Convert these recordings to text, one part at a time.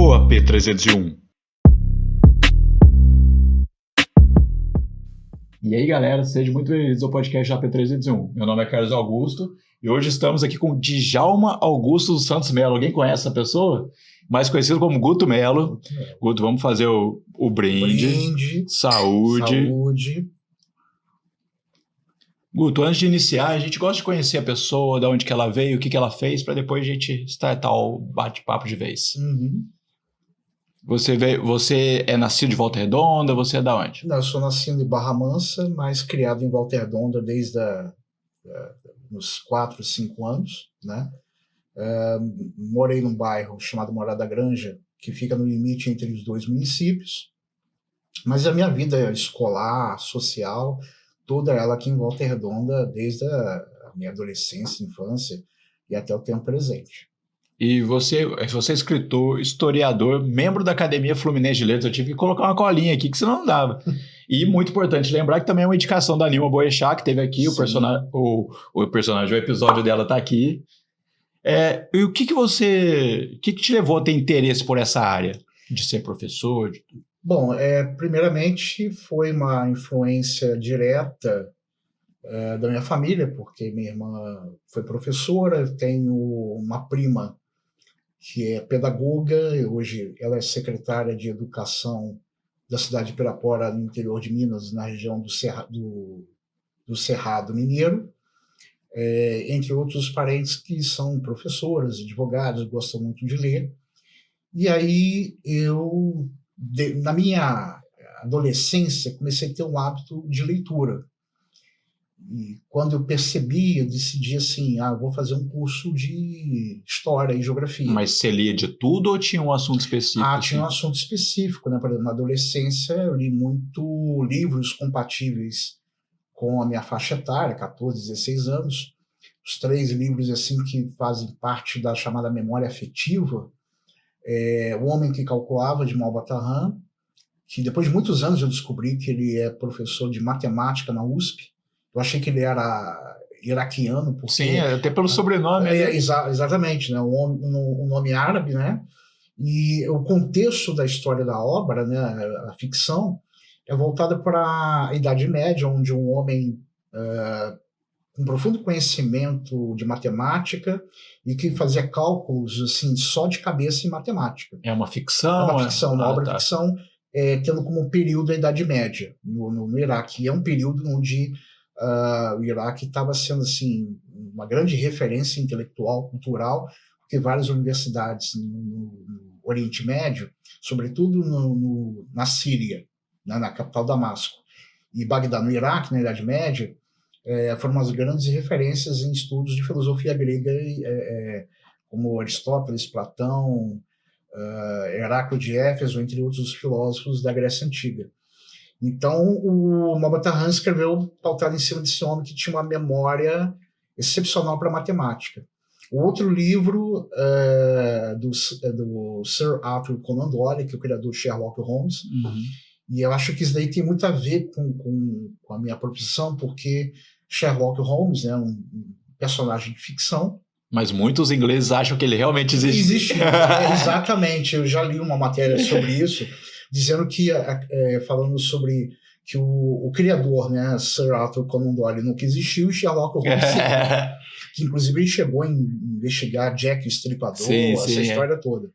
O AP301. E aí, galera, sejam muito bem-vindos ao podcast do AP301. Meu nome é Carlos Augusto e hoje estamos aqui com Djalma Augusto dos Santos Melo. Alguém conhece essa pessoa? Mais conhecido como Guto Melo. Guto, vamos fazer o brinde. Saúde. Guto, antes de iniciar, a gente gosta de conhecer a pessoa, de onde que ela veio, o que que ela fez, para depois a gente startar o bate-papo de vez. Você é nascido de Volta Redonda? Você é da onde? Não, eu sou nascido em Barra Mansa, mas criado em Volta Redonda desde uns 4, 5 anos, né? Morei num bairro chamado Morada Granja, que fica no limite entre os dois municípios, mas a minha vida escolar, social, toda ela aqui em Volta Redonda, desde a minha adolescência, infância e até o tempo presente. E você é escritor, historiador, membro da Academia Fluminense de Letras. Eu tive que colocar uma colinha aqui, que senão não dava. E muito importante lembrar que também é uma indicação da Nilma Boechat, que teve aqui, o episódio dela está aqui. E o que te levou a ter interesse por essa área de ser professor? Bom, primeiramente foi uma influência direta da minha família, porque minha irmã foi professora, eu tenho uma prima que é pedagoga, hoje ela é secretária de Educação da cidade de Pirapora, no interior de Minas, na região do Cerrado Mineiro, entre outros parentes que são professoras, advogados, gostam muito de ler. E aí eu, na minha adolescência, comecei a ter um hábito de leitura. E quando eu percebi, eu decidi assim, vou fazer um curso de História e Geografia. Mas você lia de tudo ou tinha um assunto específico? Tinha um assunto específico, né? Por exemplo, na adolescência eu li muito livros compatíveis com a minha faixa etária, 14, 16 anos. Os 3 livros assim que fazem parte da chamada memória afetiva, O Homem que Calculava, de Malba Tahan, que depois de muitos anos eu descobri que ele é professor de matemática na USP. Eu achei que ele era iraquiano. Porque, sim, até pelo sobrenome. Exatamente, né? Um nome árabe, né? E o contexto da história da obra, né? A ficção, é voltada para a Idade Média, onde um homem com profundo conhecimento de matemática e que fazia cálculos assim, só de cabeça em matemática. É uma ficção? É uma ficção, uma obra ficção, tendo como período a Idade Média no Iraque. E é um período onde o Iraque estava sendo assim, uma grande referência intelectual, cultural, porque várias universidades no Oriente Médio, sobretudo na Síria, né, na capital Damasco, e Bagdá, no Iraque, na Idade Média, foram umas grandes referências em estudos de filosofia grega, como Aristóteles, Platão, Heráclito de Éfeso, entre outros filósofos da Grécia Antiga. Então, o Malba Tahan escreveu pautado em cima desse homem que tinha uma memória excepcional para matemática. O outro livro do Sir Arthur Conan Doyle, que é o criador de Sherlock Holmes, e eu acho que isso daí tem muito a ver com a minha profissão, porque Sherlock Holmes é um personagem de ficção. Mas muitos ingleses acham que ele realmente existe. Existe, exatamente. Eu já li uma matéria sobre isso, dizendo que, falando sobre que o criador, né, Sir Arthur Conan Doyle, nunca existiu, e Sherlock Holmes que inclusive ele chegou a investigar Jack o Estripador, essa história toda.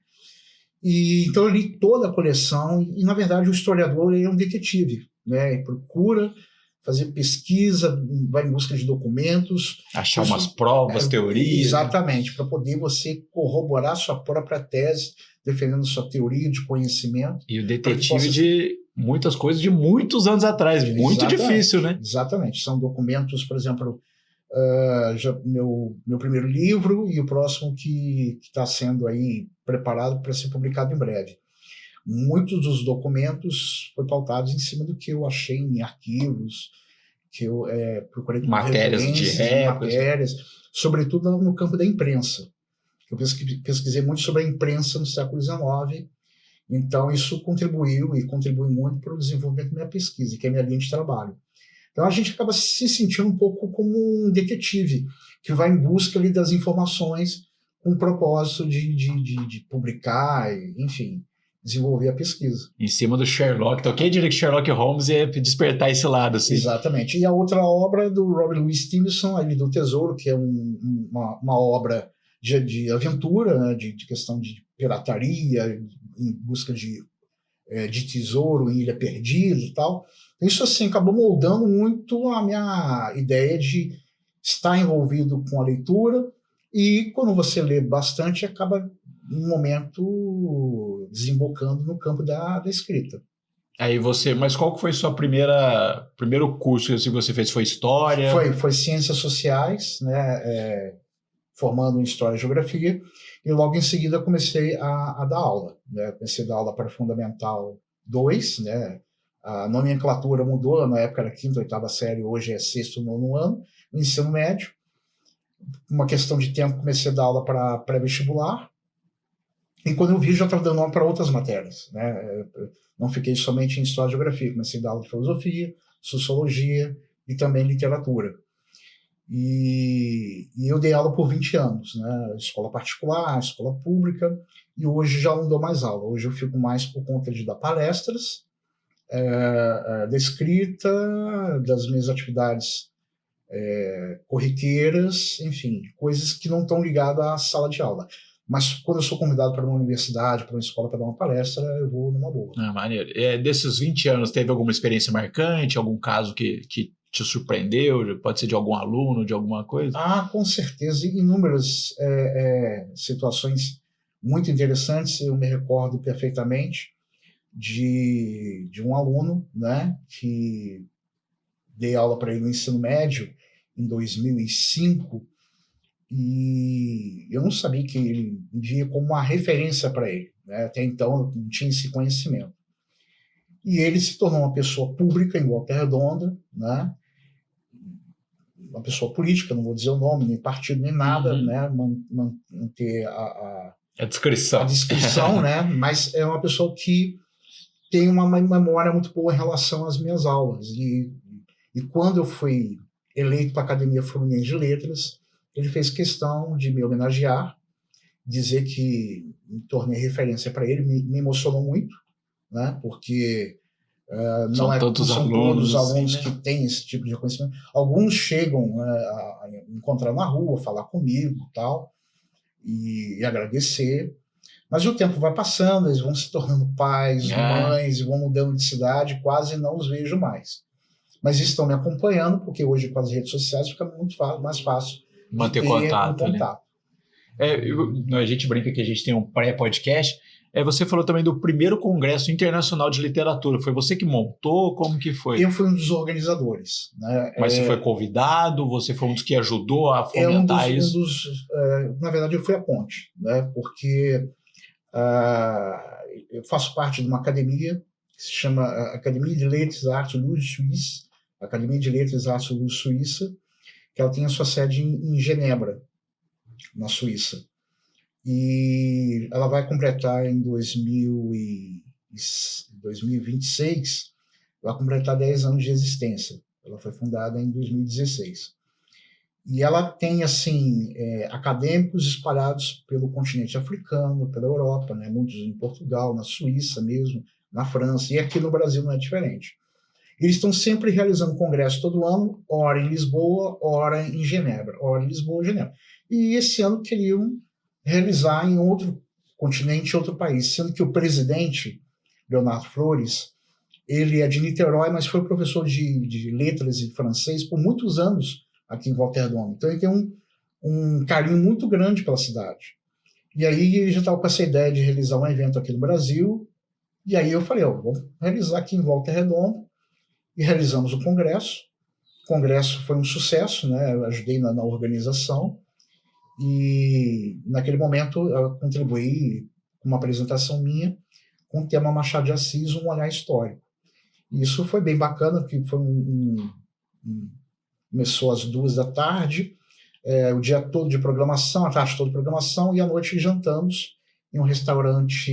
E então eu li toda a coleção, e na verdade o historiador ele é um detetive, né, ele procura fazer pesquisa, vai em busca de documentos. Achar umas provas, teorias. Exatamente, para poder você corroborar sua própria tese, defendendo sua teoria de conhecimento. E o detetive de muitas coisas de muitos anos atrás, muito difícil, né? Exatamente, são documentos, por exemplo, meu primeiro livro e o próximo que está sendo aí preparado para ser publicado em breve. Muitos dos documentos foram pautados em cima do que eu achei em arquivos, que eu procurei matérias de matérias, sobretudo no campo da imprensa. Eu pesquisei muito sobre a imprensa no século XIX, então isso contribuiu e contribui muito para o desenvolvimento da minha pesquisa, que é a minha linha de trabalho. Então a gente acaba se sentindo um pouco como um detetive, que vai em busca ali das informações com o propósito de publicar, enfim, desenvolver a pesquisa. Em cima do Sherlock. Então, quem diria que Sherlock Holmes ia despertar esse lado, assim? Exatamente. E a outra obra do Robert Louis Stevenson, A Ilha do Tesouro, que é uma obra de aventura, né, de questão de pirataria, em busca de tesouro em Ilha Perdida e tal. Isso, assim, acabou moldando muito a minha ideia de estar envolvido com a leitura, e quando você lê bastante, acaba, em um momento, desembocando no campo da escrita. Aí mas qual que foi sua primeiro curso que você fez? Foi História? Foi Ciências Sociais, né, formando em História e Geografia, e logo em seguida comecei a dar aula. Né? Comecei a dar aula para Fundamental 2, né? A nomenclatura mudou, na época era quinta, oitava série, hoje é sexto, nono ano, no ensino médio. Uma questão de tempo, comecei a dar aula para pré-vestibular, e quando eu vi, já estava dando aula para outras matérias. Né? Não fiquei somente em História e Geografia, comecei a dar aula de Filosofia, Sociologia e também Literatura. E eu dei aula por 20 anos, né? Escola particular, escola pública, e hoje já não dou mais aula. Hoje eu fico mais por conta de dar palestras, da escrita, das minhas atividades corriqueiras, enfim, coisas que não estão ligadas à sala de aula. Mas quando eu sou convidado para uma universidade, para uma escola, para dar uma palestra, eu vou numa boa. Maneiro. Desses 20 anos, teve alguma experiência marcante, algum caso que te surpreendeu? Pode ser de algum aluno, de alguma coisa? Com certeza, inúmeras situações muito interessantes. Eu me recordo perfeitamente de um aluno, né, que dei aula para ele no ensino médio em 2005, e eu não sabia que ele me via como uma referência para ele. Né? Até então eu não tinha esse conhecimento. E ele se tornou uma pessoa pública em Volta Redonda, né? Uma pessoa política, não vou dizer o nome, nem partido, nem nada, né? Manter a descrição, né? Mas é uma pessoa que tem uma memória muito boa em relação às minhas aulas. E quando eu fui eleito para a Academia Fluminense de Letras, ele fez questão de me homenagear, dizer que me tornei referência para ele, me emocionou muito, né? Porque não são todos os alunos que têm esse tipo de reconhecimento. Alguns chegam a encontrar na rua, falar comigo tal, e agradecer. Mas o tempo vai passando, eles vão se tornando pais, mães, e vão mudando de cidade, quase não os vejo mais. Mas estão me acompanhando, porque hoje com as redes sociais fica muito mais fácil manter contato. Né? A gente brinca que a gente tem um pré-podcast. Você falou também do primeiro Congresso Internacional de Literatura. Foi você que montou? Como que foi? Eu fui um dos organizadores. Né? Mas você foi convidado? Você foi um dos que ajudou a fomentar isso? Na verdade, eu fui a ponte. Né? Porque eu faço parte de uma academia que se chama Academia de Lettres e Artes Luz Suíça, Academia de Letras e Artes Luz Suíça, que ela tem a sua sede em Genebra, na Suíça. E ela vai completar em 2026, vai completar 10 anos de existência. Ela foi fundada em 2016. E ela tem, assim, acadêmicos espalhados pelo continente africano, pela Europa, né? Muitos em Portugal, na Suíça mesmo, na França, e aqui no Brasil não é diferente. Eles estão sempre realizando congresso todo ano, ora em Lisboa, ora em Genebra, ora em Lisboa, Genebra. E esse ano queriam realizar em outro continente, outro país, sendo que o presidente, Leonardo Flores, ele é de Niterói, mas foi professor de letras e francês por muitos anos aqui em Volta Redonda. Então ele tem um carinho muito grande pela cidade. E aí ele já estava com essa ideia de realizar um evento aqui no Brasil, e aí eu falei, vamos realizar aqui em Volta Redonda, e realizamos o congresso. O congresso foi um sucesso, né? Eu ajudei na organização, e naquele momento eu contribuí com uma apresentação minha com o tema Machado de Assis, um olhar histórico. E isso foi bem bacana, porque foi começou às 14h, o dia todo de programação, a tarde toda de programação, e à noite jantamos em um restaurante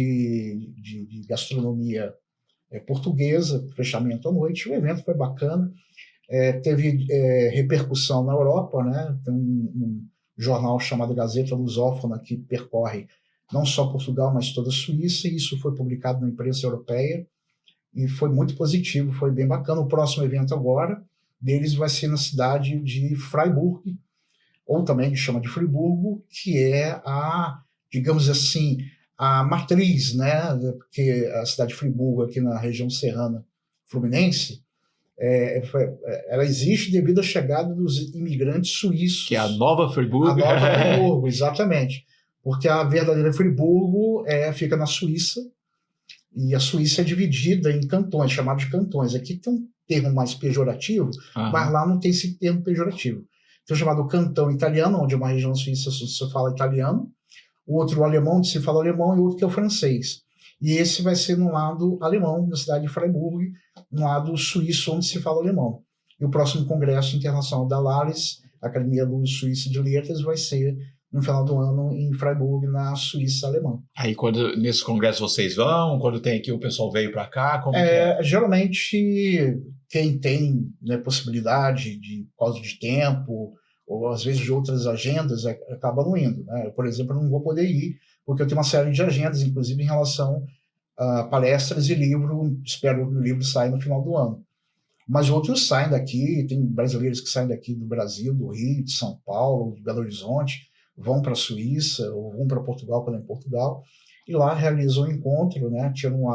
de gastronomia portuguesa, fechamento à noite. O evento foi bacana, teve repercussão na Europa, né? Tem um jornal chamado Gazeta Lusófona, que percorre não só Portugal, mas toda a Suíça, e isso foi publicado na imprensa europeia, e foi muito positivo, foi bem bacana. O próximo evento agora deles vai ser na cidade de Freiburg, ou também que chama de Friburgo, que é digamos assim, a matriz, né? Porque a cidade de Friburgo, aqui na região serrana fluminense, ela existe devido à chegada dos imigrantes suíços. Que é a Nova Friburgo. A Nova Friburgo, exatamente. Porque a verdadeira Friburgo fica na Suíça, e a Suíça é dividida em cantões, chamados de cantões. Aqui tem um termo mais pejorativo, mas lá não tem esse termo pejorativo. Tem o chamado cantão italiano, onde é uma região suíça se fala italiano, o outro o alemão, onde se fala alemão, e o outro que é o francês. E esse vai ser no lado alemão, na cidade de Freiburg, no lado suíço, onde se fala alemão. E o próximo Congresso Internacional da LARES, Academia Suíça de Letras, vai ser no final do ano em Freiburg, na Suíça alemã. Aí, nesse congresso vocês vão? Quando tem aqui, o pessoal veio para cá? Como Geralmente, quem tem, né, possibilidade por causa de tempo, ou às vezes de outras agendas, acaba não indo. Né? Eu, por exemplo, não vou poder ir, porque eu tenho uma série de agendas, inclusive em relação a palestras e livro. Espero que o livro saia no final do ano. Mas outros saem daqui, tem brasileiros que saem daqui do Brasil, do Rio, de São Paulo, de Belo Horizonte, vão para a Suíça, ou vão para Portugal, quando é em Portugal, e lá realizam um encontro, né? Tiram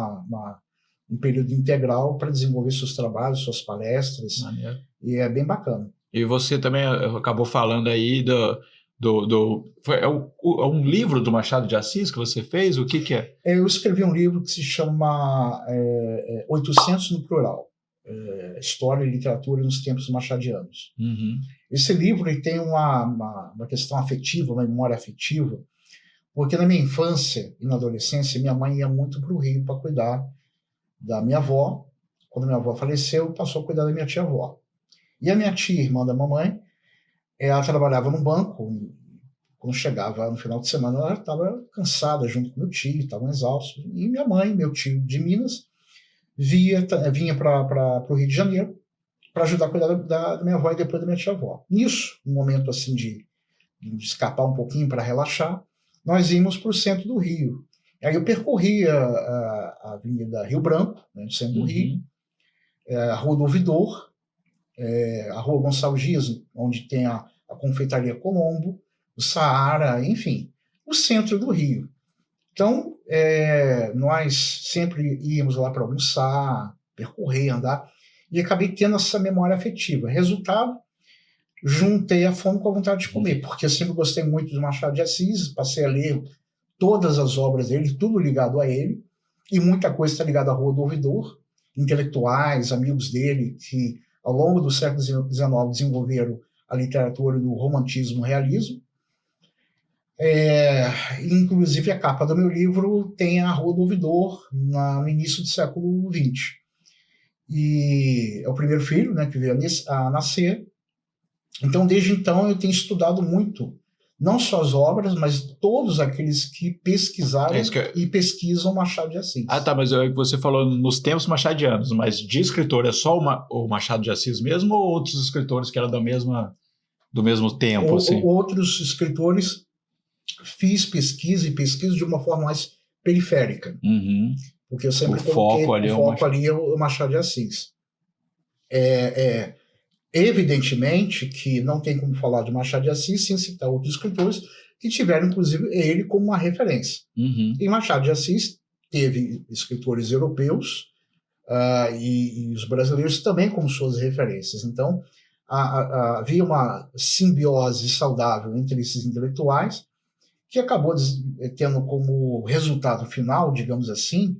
um período integral para desenvolver seus trabalhos, suas palestras, e é bem bacana. E você também acabou falando aí é um livro do Machado de Assis que você fez? O que é? Eu escrevi um livro que se chama 800 no plural, História e Literatura nos Tempos Machadianos. Uhum. Esse livro ele tem uma questão afetiva, uma memória afetiva, porque na minha infância e na adolescência, minha mãe ia muito para o Rio para cuidar da minha avó. Quando minha avó faleceu, passou a cuidar da minha tia-avó. E a minha tia, irmã da mamãe, ela trabalhava no banco. Quando chegava no final de semana, ela estava cansada junto com meu tio, estavam exaustos. E minha mãe, meu tio de Minas, vinha para o Rio de Janeiro para ajudar a cuidar da minha avó e depois da minha tia-avó. Nisso, um momento assim de escapar um pouquinho para relaxar, nós íamos para o centro do Rio. Aí eu percorri a Avenida Rio Branco, né, no centro do Rio, a Rua do Ouvidor, a Rua Gonçalves Dias, onde tem a Confeitaria Colombo, o Saara, enfim, o centro do Rio. Então, nós sempre íamos lá para almoçar, percorrer, andar, e acabei tendo essa memória afetiva. Resultado, juntei a fome com a vontade de comer, porque eu sempre gostei muito do Machado de Assis, passei a ler todas as obras dele, tudo ligado a ele, e muita coisa está ligada à Rua do Ouvidor, intelectuais, amigos dele, que ao longo do século XIX desenvolveram a literatura do romantismo e realismo. Inclusive a capa do meu livro tem a Rua do Ouvidor no início do século XX. E é o primeiro filho, né, que veio a nascer. Então, desde então, eu tenho estudado muito, não só as obras, mas todos aqueles que pesquisaram e pesquisam Machado de Assis. Ah, tá, mas você falou nos tempos machadianos, mas de escritor é só o Machado de Assis mesmo ou outros escritores que eram do mesmo tempo? Assim? Outros escritores, fiz pesquisa e pesquiso de uma forma mais periférica. Porque eu sempre coloquei o foco ali é o Machado de Assis. Evidentemente que não tem como falar de Machado de Assis sem citar outros escritores que tiveram, inclusive, ele como uma referência. E Machado de Assis teve escritores europeus e os brasileiros também como suas referências. Então, havia uma simbiose saudável entre esses intelectuais que acabou tendo como resultado final, digamos assim,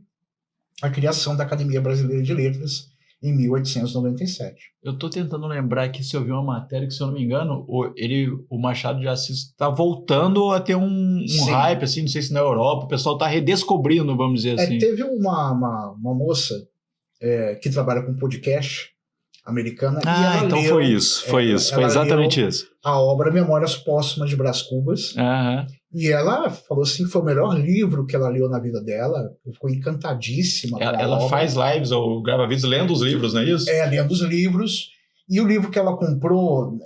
a criação da Academia Brasileira de Letras em 1897. Eu estou tentando lembrar aqui se eu vi uma matéria que, se eu não me engano, o Machado de Assis está voltando a ter um hype, assim, não sei se na Europa, o pessoal está redescobrindo, vamos dizer assim. Teve uma moça que trabalha com podcast americana. Então leu, foi exatamente isso. A obra Memórias Póstumas de Brás Cubas. E ela falou assim que foi o melhor livro que ela leu na vida dela. Ficou encantadíssima. Ela faz lives ou grava vídeos lendo os livros, não é isso? Lendo os livros. E o livro que ela comprou,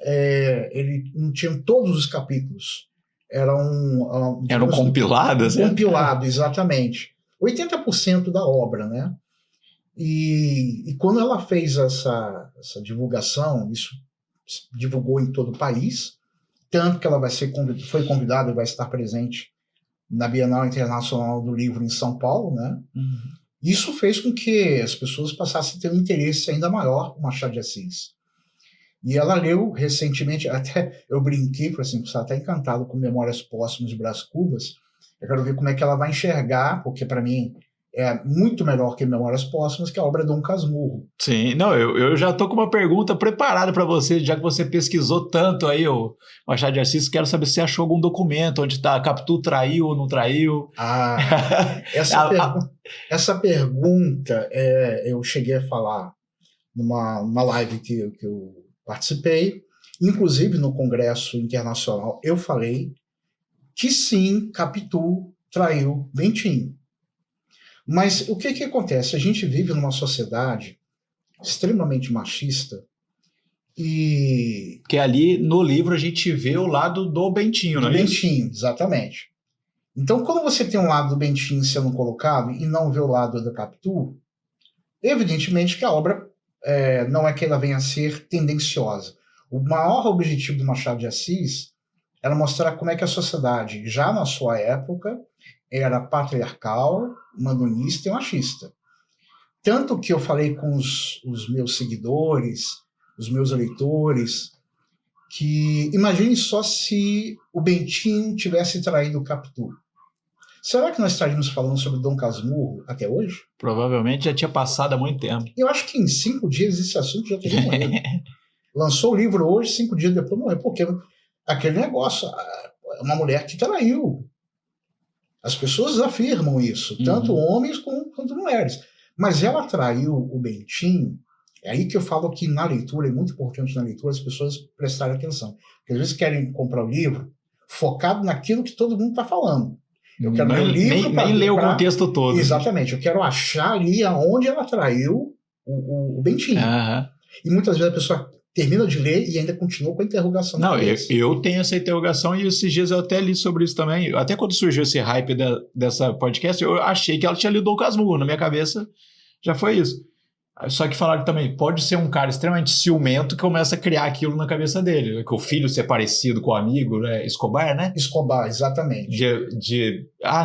ele não tinha todos os capítulos. Era Era um compilado? Um compilado, exatamente. 80% da obra, né? E quando ela fez essa divulgação, isso divulgou em todo o país, tanto que ela foi convidada e vai estar presente na Bienal Internacional do Livro em São Paulo, né? Uhum. Isso fez com que as pessoas passassem a ter um interesse ainda maior por Machado de Assis. E ela leu recentemente, até eu brinquei, falei assim, você está encantado com Memórias Póstumas de Brás Cubas, eu quero ver como é que ela vai enxergar, porque para mim é muito melhor que Memórias Póstumas, que a obra de Dom Casmurro. Sim, não, eu já estou com uma pergunta preparada para você, já que você pesquisou tanto aí o Machado de Assis, quero saber se você achou algum documento onde está Capitu traiu ou não traiu. Essa pergunta eu cheguei a falar numa live que eu participei, inclusive no Congresso Internacional, eu falei que sim, Capitu traiu Bentinho. Mas o que acontece? A gente vive numa sociedade extremamente machista e... Porque ali no livro a gente vê o lado do Bentinho, não é isso? Do Bentinho, exatamente. Então, quando você tem um lado do Bentinho sendo colocado e não vê o lado da Capitu, evidentemente que a obra não é que ela venha a ser tendenciosa. O maior objetivo do Machado de Assis era mostrar como é que a sociedade, já na sua época, era patriarcal, manonista e machista. Tanto que eu falei com os meus seguidores, os meus leitores, que imagine só se o Bentinho tivesse traído o Capitu. Será que nós estaríamos falando sobre Dom Casmurro até hoje? Provavelmente já tinha passado há muito tempo. Eu acho que em 5 dias esse assunto já teria morrido. Lançou o livro hoje, 5 dias depois morreu. Porque aquele negócio, uma mulher que traiu. As pessoas afirmam isso, tanto homens quanto mulheres. Mas ela traiu o Bentinho. É aí que eu falo que na leitura, é muito importante na leitura as pessoas prestarem atenção. Porque às vezes querem comprar o livro focado naquilo que todo mundo está falando. Eu quero ler o livro nem ler o contexto todo. Exatamente. Eu quero achar ali aonde ela traiu o Bentinho. E muitas vezes a pessoa termina de ler e ainda continua com a interrogação. Não, eu tenho essa interrogação e esses dias eu até li sobre isso também. Até quando surgiu esse hype dessa podcast, eu achei que ela tinha lido o Casmurro. Na minha cabeça já foi isso. Só que falaram também, pode ser um cara extremamente ciumento que começa a criar aquilo na cabeça dele. Que o filho ser parecido com o amigo, né? Escobar, né? Escobar, exatamente.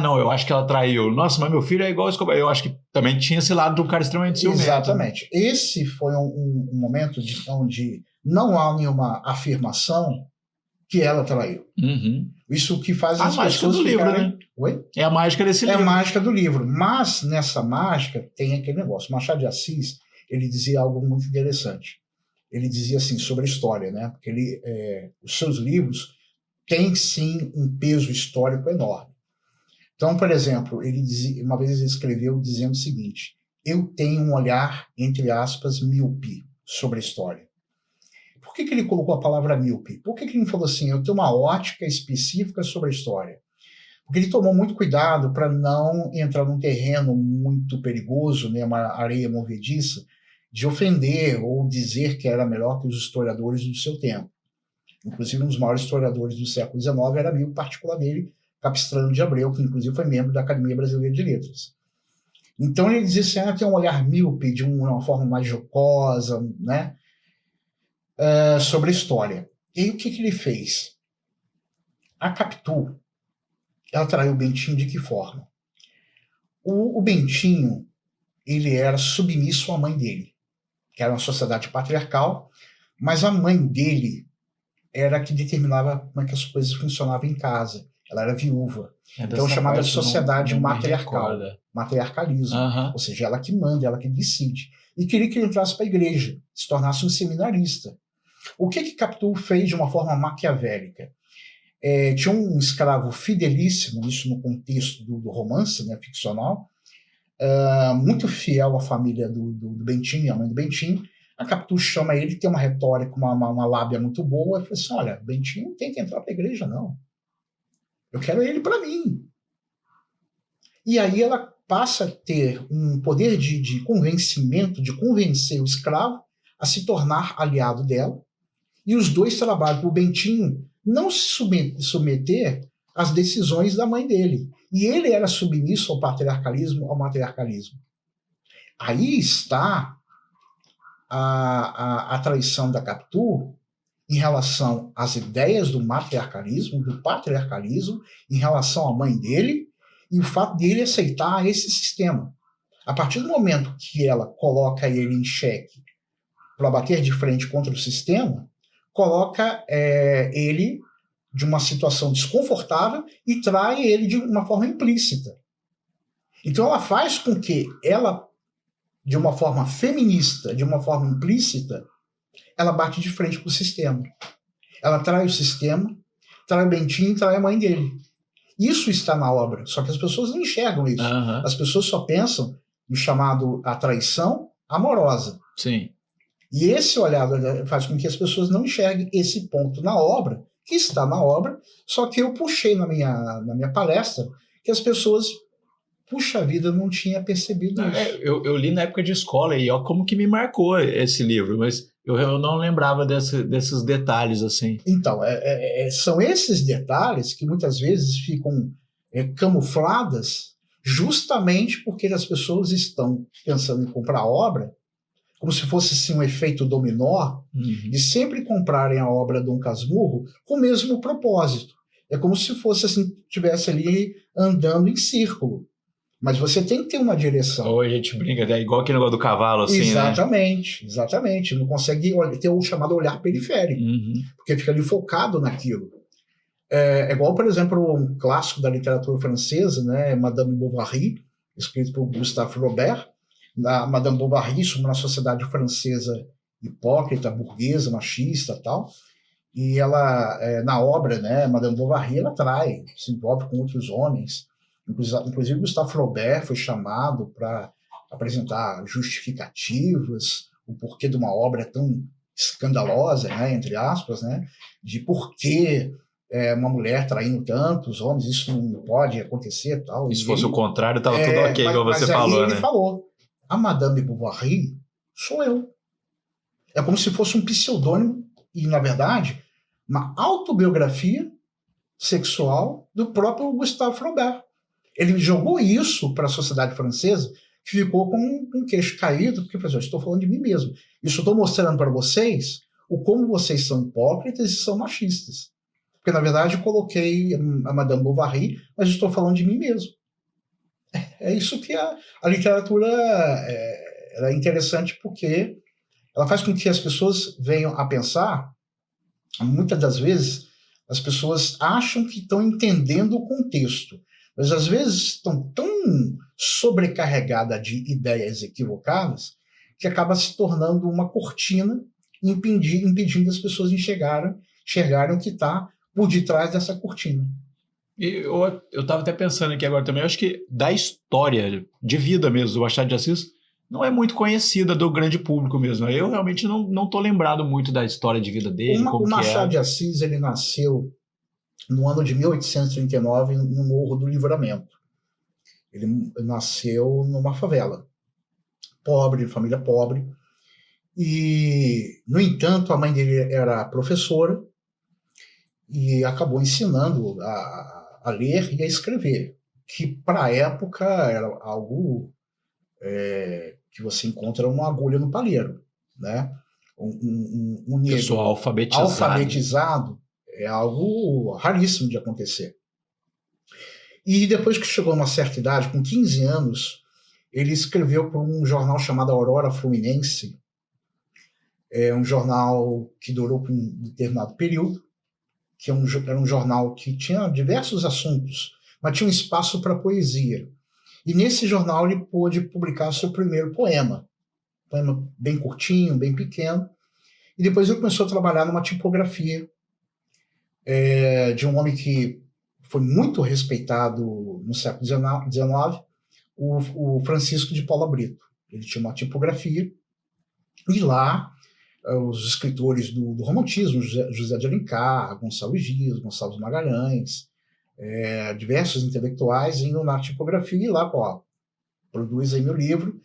Não, eu acho que ela traiu. Nossa, mas meu filho é igual a Escobar. Eu acho que também tinha esse lado de um cara extremamente ciumento. Exatamente. Esse foi um momento onde não há nenhuma afirmação que ela traiu. Isso que faz as pessoas ficarem... Né? Oi? É a mágica desse livro. É a mágica do livro. Mas nessa mágica tem aquele negócio. Machado de Assis, ele dizia algo muito interessante. Ele dizia assim sobre a história, né? Porque os seus livros têm sim um peso histórico enorme. Então, por exemplo, uma vez ele escreveu dizendo o seguinte: eu tenho um olhar, entre aspas, míope sobre a história. Por que ele colocou a palavra míope? Por que ele não falou assim, eu tenho uma ótica específica sobre a história? Porque ele tomou muito cuidado para não entrar num terreno muito perigoso, né, uma areia movediça, de ofender ou dizer que era melhor que os historiadores do seu tempo. Inclusive, um dos maiores historiadores do século XIX era amigo particular dele, Capistrano de Abreu, que inclusive foi membro da Academia Brasileira de Letras. Então ele dizia assim, tem um olhar míope, de uma forma mais jocosa, né, sobre a história. E aí, o que ele fez? A Capitu, ela traiu o Bentinho de que forma? O Bentinho, ele era submisso à mãe dele, que era uma sociedade patriarcal, mas a mãe dele era que determinava como é que as coisas funcionavam em casa. Ela era viúva. Então, chamada de sociedade matriarcal. Matriarcalismo. Ou seja, ela que manda, ela que decide. E queria que ele entrasse para a igreja, se tornasse um seminarista. O que Capitu fez de uma forma maquiavélica? Tinha um escravo fidelíssimo, isso no contexto do romance, né, ficcional, muito fiel à família do Bentinho, a mãe do Bentinho. A Capitu chama ele, tem uma retórica, uma lábia muito boa, e fala assim, olha, Bentinho não tem que entrar para a igreja, não. Eu quero ele para mim. E aí ela passa a ter um poder de convencimento, de convencer o escravo a se tornar aliado dela, e os dois trabalham para o Bentinho não se submeter às decisões da mãe dele. E ele era submisso ao patriarcalismo, ao matriarcalismo. Aí está a traição da Capitu em relação às ideias do matriarcalismo, do patriarcalismo, em relação à mãe dele, e o fato dele aceitar esse sistema. A partir do momento que ela coloca ele em xeque para bater de frente contra o sistema, coloca ele de uma situação desconfortável e trai ele de uma forma implícita. Então ela faz com que ela, de uma forma feminista, de uma forma implícita, ela bate de frente com o sistema. Ela trai o sistema, trai o Bentinho e trai a mãe dele. Isso está na obra, só que as pessoas não enxergam isso. Aham. As pessoas só pensam no chamado a traição amorosa. Sim. E esse olhar faz com que as pessoas não enxerguem esse ponto na obra, que está na obra, só que eu puxei na minha palestra que as pessoas, puxa vida, não tinha percebido isso. Eu li na época de escola e ó, como que me marcou esse livro, mas eu não lembrava desses detalhes assim. Então, são esses detalhes que muitas vezes ficam camufladas justamente porque as pessoas estão pensando em comprar a obra como se fosse assim, um efeito dominó, de sempre comprarem a obra de Dom Casmurro com o mesmo propósito. É como se fosse assim, estivesse ali andando em círculo. Mas você tem que ter uma direção. Ou a gente brinca, é igual aquele negócio do cavalo, assim, exatamente, né? Exatamente. Não consegue ter o chamado olhar periférico, porque fica ali focado naquilo. É igual, por exemplo, um clássico da literatura francesa, né, Madame Bovary, escrito por Gustave Flaubert, da Madame Bovary, sobre uma sociedade francesa hipócrita, burguesa, machista e tal. E ela, na obra, né, Madame Bovary, ela se envolve com outros homens. Inclusive, Gustave Flaubert foi chamado para apresentar justificativas, o porquê de uma obra tão escandalosa, né, entre aspas, né, de por que uma mulher traindo tantos homens, isso não pode acontecer. Tal. E se fosse o contrário, estava tudo ok, como você falou. Mas né? ele falou, a Madame Bovary sou eu. É como se fosse um pseudônimo e, na verdade, uma autobiografia sexual do próprio Gustave Flaubert. Ele jogou isso para a sociedade francesa, que ficou com um queixo caído, porque falou, estou falando de mim mesmo. Isso estou mostrando para vocês como vocês são hipócritas e são machistas. Porque, na verdade, eu coloquei a Madame Bovary, mas estou falando de mim mesmo. É isso que a literatura é interessante, porque ela faz com que as pessoas venham a pensar, muitas das vezes, as pessoas acham que estão entendendo o contexto, mas às vezes estão tão sobrecarregadas de ideias equivocadas que acaba se tornando uma cortina impedindo as pessoas enxergarem o que está por detrás dessa cortina. E eu estava até pensando aqui agora também, eu acho que da história de vida mesmo do Machado de Assis não é muito conhecida do grande público mesmo. Eu realmente não estou lembrado muito da história de vida dele. O Machado de Assis, ele nasceu no ano de 1839 no Morro do Livramento. Ele nasceu numa favela, pobre, família pobre, e, no entanto, a mãe dele era professora e acabou ensinando a ler e a escrever, que para a época era algo que você encontra uma agulha no palheiro, né? Um pessoal alfabetizado é algo raríssimo de acontecer. E depois que chegou a uma certa idade, com 15 anos, ele escreveu para um jornal chamado Aurora Fluminense, um jornal que durou por um determinado período, que era um jornal que tinha diversos assuntos, mas tinha um espaço para poesia. E nesse jornal ele pôde publicar seu primeiro poema bem curtinho, bem pequeno, e depois ele começou a trabalhar numa tipografia de um homem que foi muito respeitado no século XIX, o Francisco de Paula Brito. Ele tinha uma tipografia, e lá os escritores do romantismo, José de Alencar, Gonçalves Dias, Gonçalves Magalhães, diversos intelectuais indo na tipografia e lá, produz aí meu livro.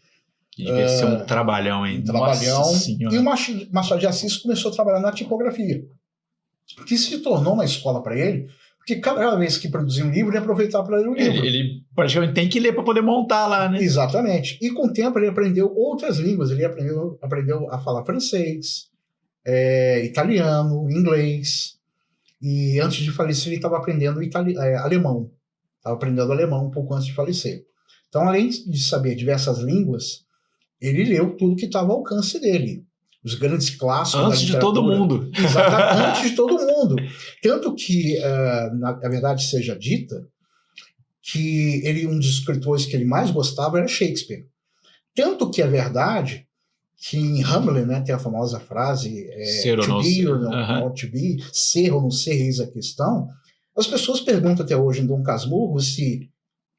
Que devia ser um trabalhão, hein? Um trabalhão. Nossa Senhora. E o Machado de Assis começou a trabalhar na tipografia, que se tornou uma escola para ele, porque cada vez que produzia um livro, ele aproveitava para ler o livro. Ele praticamente tem que ler para poder montar lá, né? Exatamente. E com o tempo ele aprendeu outras línguas. Ele aprendeu a falar francês, italiano, inglês. E antes de falecer, ele estava aprendendo alemão. Estava aprendendo alemão um pouco antes de falecer. Então, além de saber diversas línguas, ele leu tudo que estava ao alcance dele. Os grandes clássicos antes de todo mundo. Exatamente, antes de todo mundo. Tanto que, na verdade seja dita, que um dos escritores que ele mais gostava era Shakespeare. Tanto que é verdade que em Hamlet, né, tem a famosa frase ser ou não ser, not to be, ser ou não ser, eis a questão. As pessoas perguntam até hoje em Dom Casmurro se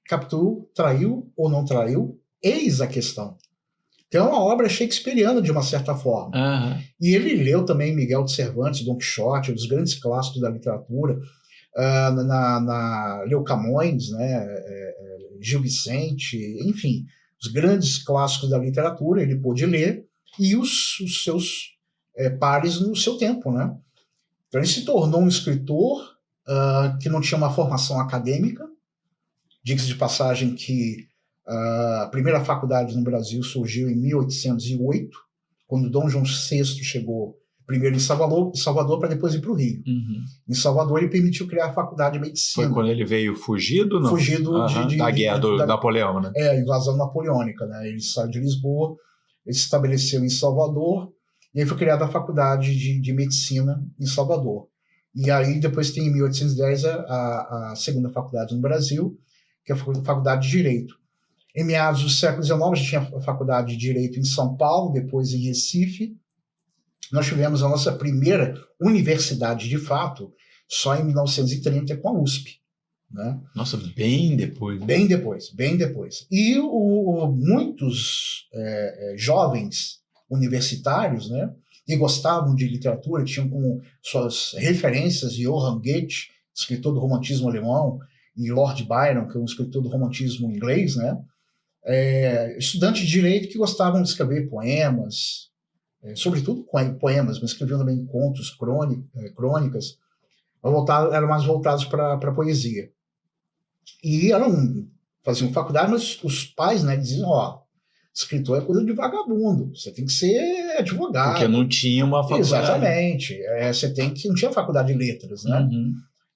Capitu traiu ou não traiu, eis a questão. Então é uma obra shakespeariana de uma certa forma. E ele leu também Miguel de Cervantes, Don Quixote, um dos grandes clássicos da literatura, leu Camões, né, Gil Vicente, enfim, os grandes clássicos da literatura ele pôde ler, e os seus pares no seu tempo, né? Então ele se tornou um escritor que não tinha uma formação acadêmica. Diga-se de passagem que a primeira faculdade no Brasil surgiu em 1808, quando Dom João VI chegou primeiro em Salvador para depois ir para o Rio. Em Salvador ele permitiu criar a faculdade de medicina. Foi quando ele veio fugido, não? Fugido da guerra do Napoleão, né? A invasão napoleônica, né? Ele saiu de Lisboa, ele se estabeleceu em Salvador, e aí foi criada a faculdade de medicina em Salvador. E aí depois tem em 1810 a segunda faculdade no Brasil, que é a faculdade de Direito. Em meados do século XIX, a gente tinha a faculdade de Direito em São Paulo, depois em Recife. Nós tivemos a nossa primeira universidade, de fato, só em 1930, com a USP. Né? Nossa, bem depois. Né? Bem depois. E muitos jovens universitários, né, que gostavam de literatura, tinham como suas referências Johann Goethe, escritor do romantismo alemão, e Lord Byron, que é um escritor do romantismo inglês, né? Estudantes de direito que gostavam de escrever poemas, sobretudo poemas, mas escreviam também contos, crônicas, eram mais voltados para a poesia. E faziam faculdade, mas os pais, né, diziam, escritor é coisa de vagabundo, você tem que ser advogado. Porque não tinha uma faculdade. Exatamente, não tinha faculdade de letras, né?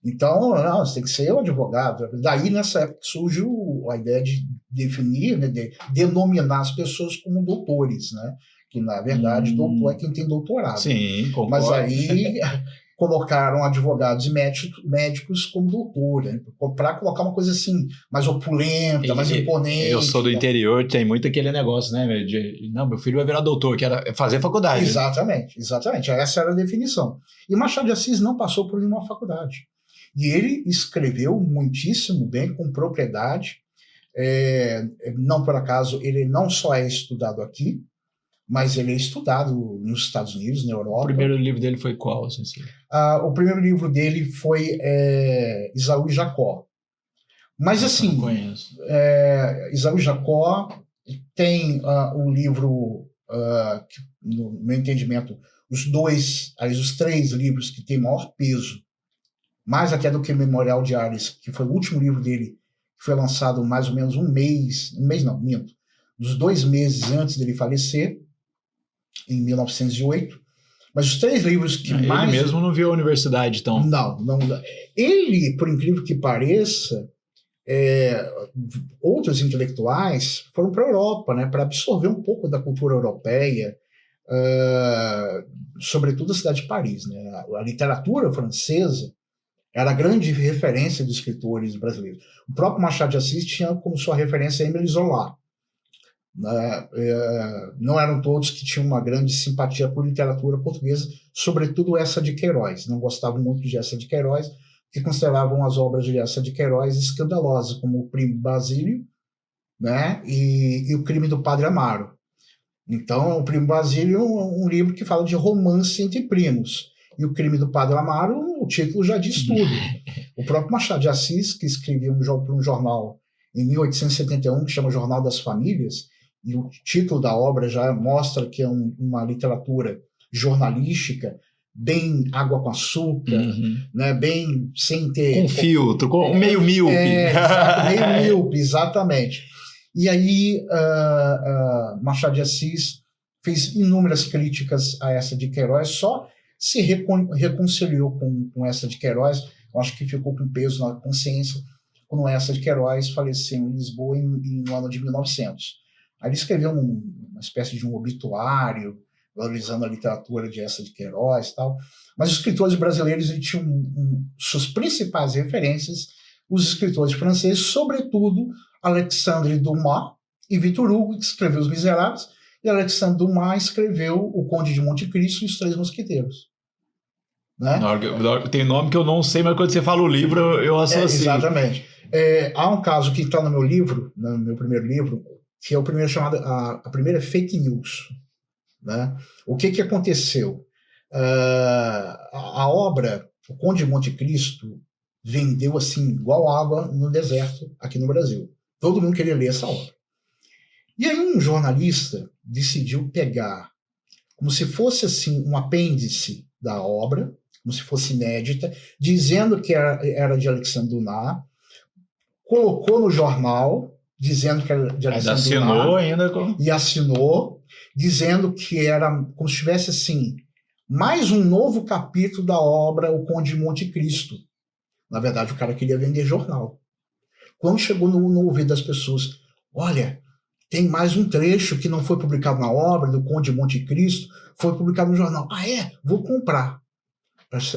Então, você tem que ser um advogado. Daí, nessa época, surge a ideia de definir, né, de denominar as pessoas como doutores, né? Que, na verdade, doutor é quem tem doutorado. Sim, concordo. Mas aí colocaram advogados e médicos como doutor, né? Para colocar uma coisa assim, mais opulenta, mais imponente. Eu sou do interior, tem muito aquele negócio, né? Não, meu filho vai virar doutor, que era fazer faculdade. Exatamente. Essa era a definição. E Machado de Assis não passou por nenhuma faculdade. E ele escreveu muitíssimo bem, com propriedade. Não por acaso, ele não só é estudado aqui, mas ele é estudado nos Estados Unidos, na Europa. O primeiro livro dele foi qual? O primeiro livro dele foi Esaú e Jacó. Mas assim, não conheço. Esaú e Jacó tem um livro, que, no meu entendimento, os 3 livros que têm maior peso, mais até do que Memorial de Ares, que foi o último livro dele, que foi lançado mais ou menos uns 2 meses antes dele falecer, em 1908. Mas os 3 livros que mais... Ele mesmo não viu a universidade, então? Não. Ele, por incrível que pareça, outros intelectuais foram para a Europa, né, para absorver um pouco da cultura europeia, sobretudo a cidade de Paris. Né? A literatura francesa era a grande referência dos escritores brasileiros. O próprio Machado de Assis tinha como sua referência Émile Zola. Não eram todos que tinham uma grande simpatia por literatura portuguesa, sobretudo essa de Queiroz. Não gostavam muito de essa de Queiroz, que consideravam as obras de essa de Queiroz escandalosas, como O Primo Basílio, né, e O Crime do Padre Amaro. Então, O Primo Basílio é um livro que fala de romance entre primos. E O Crime do Padre Amaro, o título já diz tudo. O próprio Machado de Assis, que escrevia para um jornal em 1871, que chama Jornal das Famílias, e o título da obra já mostra que é uma literatura jornalística, bem água com açúcar, né, bem sem ter... Com filtro, com meio míope. Meio míope, exatamente. E aí Machado de Assis fez inúmeras críticas a essa de Queiroz, só se reconciliou com essa de Queiroz, eu acho que ficou com peso na consciência, quando essa de Queiroz faleceu em Lisboa no ano de 1900. Aí ele escreveu uma espécie de um obituário, valorizando a literatura de essa de Queiroz e tal, mas os escritores brasileiros tinham suas principais referências, os escritores franceses, sobretudo Alexandre Dumas e Victor Hugo, que escreveu Os Miseráveis, e Alexandre Dumas escreveu O Conde de Monte Cristo e Os Três Mosqueteiros. Né? Tem nome que eu não sei, mas quando você fala o livro, eu associo. Exatamente. Há um caso que está no meu livro, no meu primeiro livro, que é o primeiro chamado a primeira fake news. Né? O que aconteceu? A obra O Conde de Monte Cristo vendeu assim igual água no deserto aqui no Brasil. Todo mundo queria ler essa obra. E aí um jornalista decidiu pegar, como se fosse assim um apêndice da obra, como se fosse inédita, dizendo que era de Alexandre Dumas, colocou no jornal, dizendo que era de Alexandre Dumas, e assinou, dizendo que era como se tivesse assim, mais um novo capítulo da obra O Conde de Monte Cristo. Na verdade, o cara queria vender jornal. Quando chegou no ouvido das pessoas, olha, tem mais um trecho que não foi publicado na obra do Conde de Monte Cristo, foi publicado no jornal. Ah, é? Vou comprar.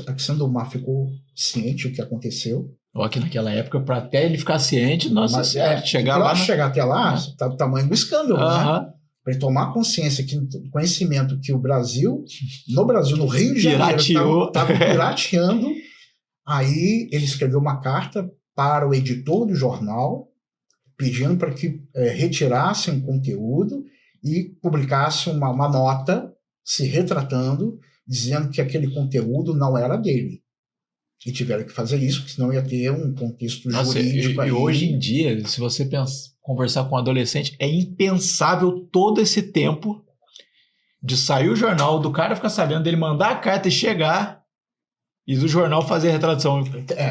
Alexandre Dumas ficou ciente do que aconteceu. Aqui naquela época, para até ele ficar ciente, nossa, chegar lá. Chegar até lá, tá o tamanho do escândalo, né? Para ele tomar consciência, conhecimento que no Brasil, no Rio de Janeiro, estava pirateando. Aí ele escreveu uma carta para o editor do jornal, pedindo para que retirassem o conteúdo e publicassem uma nota se retratando, dizendo que aquele conteúdo não era dele. E tiveram que fazer isso, porque senão ia ter um contexto jurídico. E hoje em dia, se você conversar com um adolescente, é impensável todo esse tempo de sair o jornal, do cara ficar sabendo, dele mandar a carta e chegar, e do jornal fazer a retradução.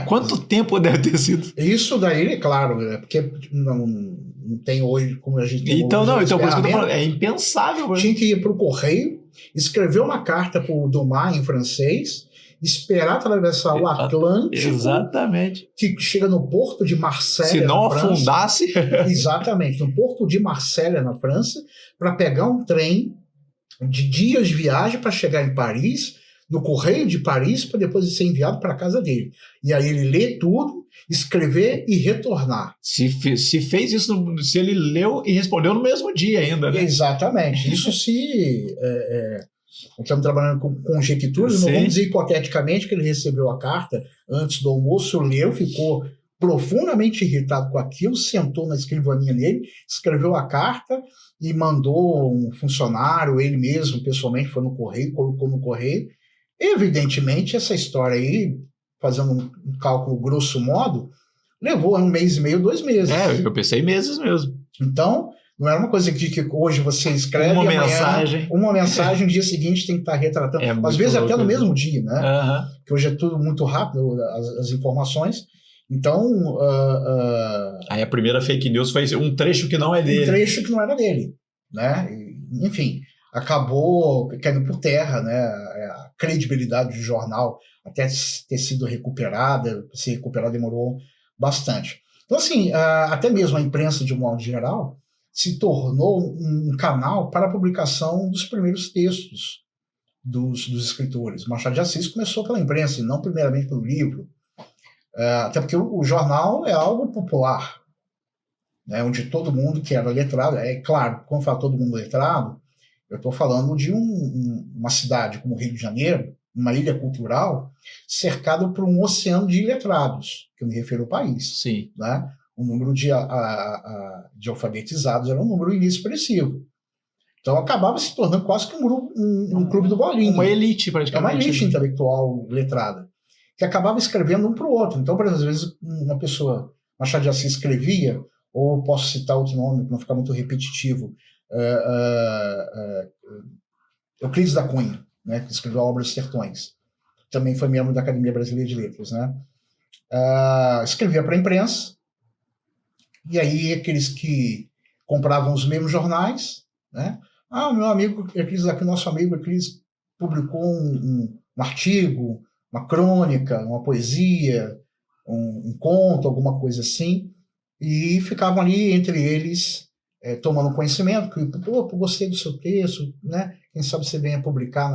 Quanto tempo deve ter sido? Isso daí, claro, porque não tem hoje, como a gente tem então por isso que eu tô falando, é impensável. Tinha que ir para o correio, escrever uma carta para o Dumas em francês, esperar atravessar o Atlântico, exatamente, que chega no porto de Marselha, se não afundasse, exatamente, no porto de Marselha, na França, para pegar um trem de dias de viagem para chegar em Paris, no correio de Paris, para depois ser enviado para a casa dele. E aí ele lê tudo, escrever e retornar. Se fez isso, se ele leu e respondeu no mesmo dia ainda, né? Exatamente. Isso estamos trabalhando com conjecturas, não vamos dizer hipoteticamente que ele recebeu a carta antes do almoço, leu, ficou profundamente irritado com aquilo, sentou na escrivaninha dele, escreveu a carta e mandou um funcionário, ele mesmo, pessoalmente, foi no correio, colocou no correio. Evidentemente, essa história aí, fazendo um cálculo grosso modo, levou 1 mês e meio, 2 meses. Eu pensei meses mesmo. Então, não era uma coisa que hoje você escreve uma mensagem, no dia seguinte tem que estar retratando. Às vezes até no mesmo dia, né? Que hoje é tudo muito rápido, as informações. Então... Aí a primeira fake news foi um trecho que não é dele. Um trecho que não era dele, né? Enfim, acabou caindo por terra, né? A credibilidade do jornal até ter sido recuperada, se recuperar demorou bastante. Então, assim, até mesmo a imprensa, de um modo geral, se tornou um canal para a publicação dos primeiros textos dos escritores. Machado de Assis começou pela imprensa, e não primeiramente pelo livro. Até porque o jornal é algo popular, né, onde todo mundo que era letrado, claro, quando falo todo mundo letrado, eu estou falando de uma cidade como o Rio de Janeiro, uma ilha cultural, cercada por um oceano de iletrados, que eu me refiro ao país. Sim. Né? O número de alfabetizados era um número inexpressivo. Então acabava se tornando quase que um clube do bolinho. Uma elite, praticamente. É uma elite intelectual letrada, que acabava escrevendo um para o outro. Então, por exemplo, às vezes, uma pessoa, Machado de Assis, escrevia, ou posso citar outro nome para não ficar muito repetitivo, Euclides da Cunha, né, que escreveu a obra Os Sertões. Também foi membro da Academia Brasileira de Letras, né? Escrevia para a imprensa, e aí aqueles que compravam os mesmos jornais, né? Meu amigo Euclides aqui, nosso amigo Euclides publicou um artigo, uma crônica, uma poesia, um conto, alguma coisa assim, e ficavam ali entre eles tomando conhecimento, que gostei do seu texto, né? Quem sabe você venha publicar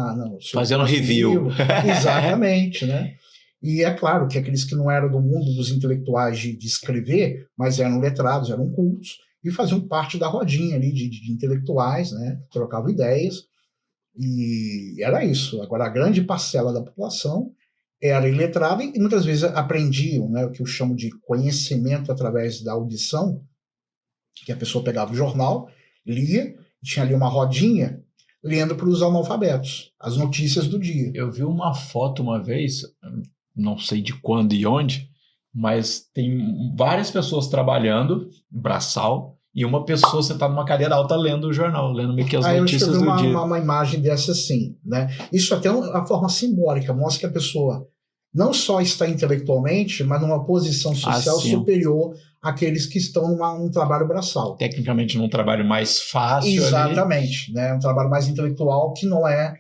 fazendo review. Exatamente, né? E é claro que aqueles que não eram do mundo dos intelectuais de escrever, mas eram letrados, eram cultos, e faziam parte da rodinha ali de intelectuais, né? Trocavam ideias, e era isso. Agora, a grande parcela da população era iletrada e muitas vezes aprendiam, né, o que eu chamo de conhecimento através da audição, que a pessoa pegava o jornal, lia, tinha ali uma rodinha, lendo para os analfabetos, as notícias do dia. Eu vi uma foto uma vez, não sei de quando e onde, mas tem várias pessoas trabalhando, braçal, e uma pessoa sentada numa cadeira alta lendo o jornal, lendo meio que as notícias do dia. Eu uma imagem dessa assim, né? Isso até é uma forma simbólica, mostra que a pessoa não só está intelectualmente, mas numa posição social superior àqueles que estão num trabalho braçal. Tecnicamente num trabalho mais fácil. Exatamente, né? Um trabalho mais intelectual que não é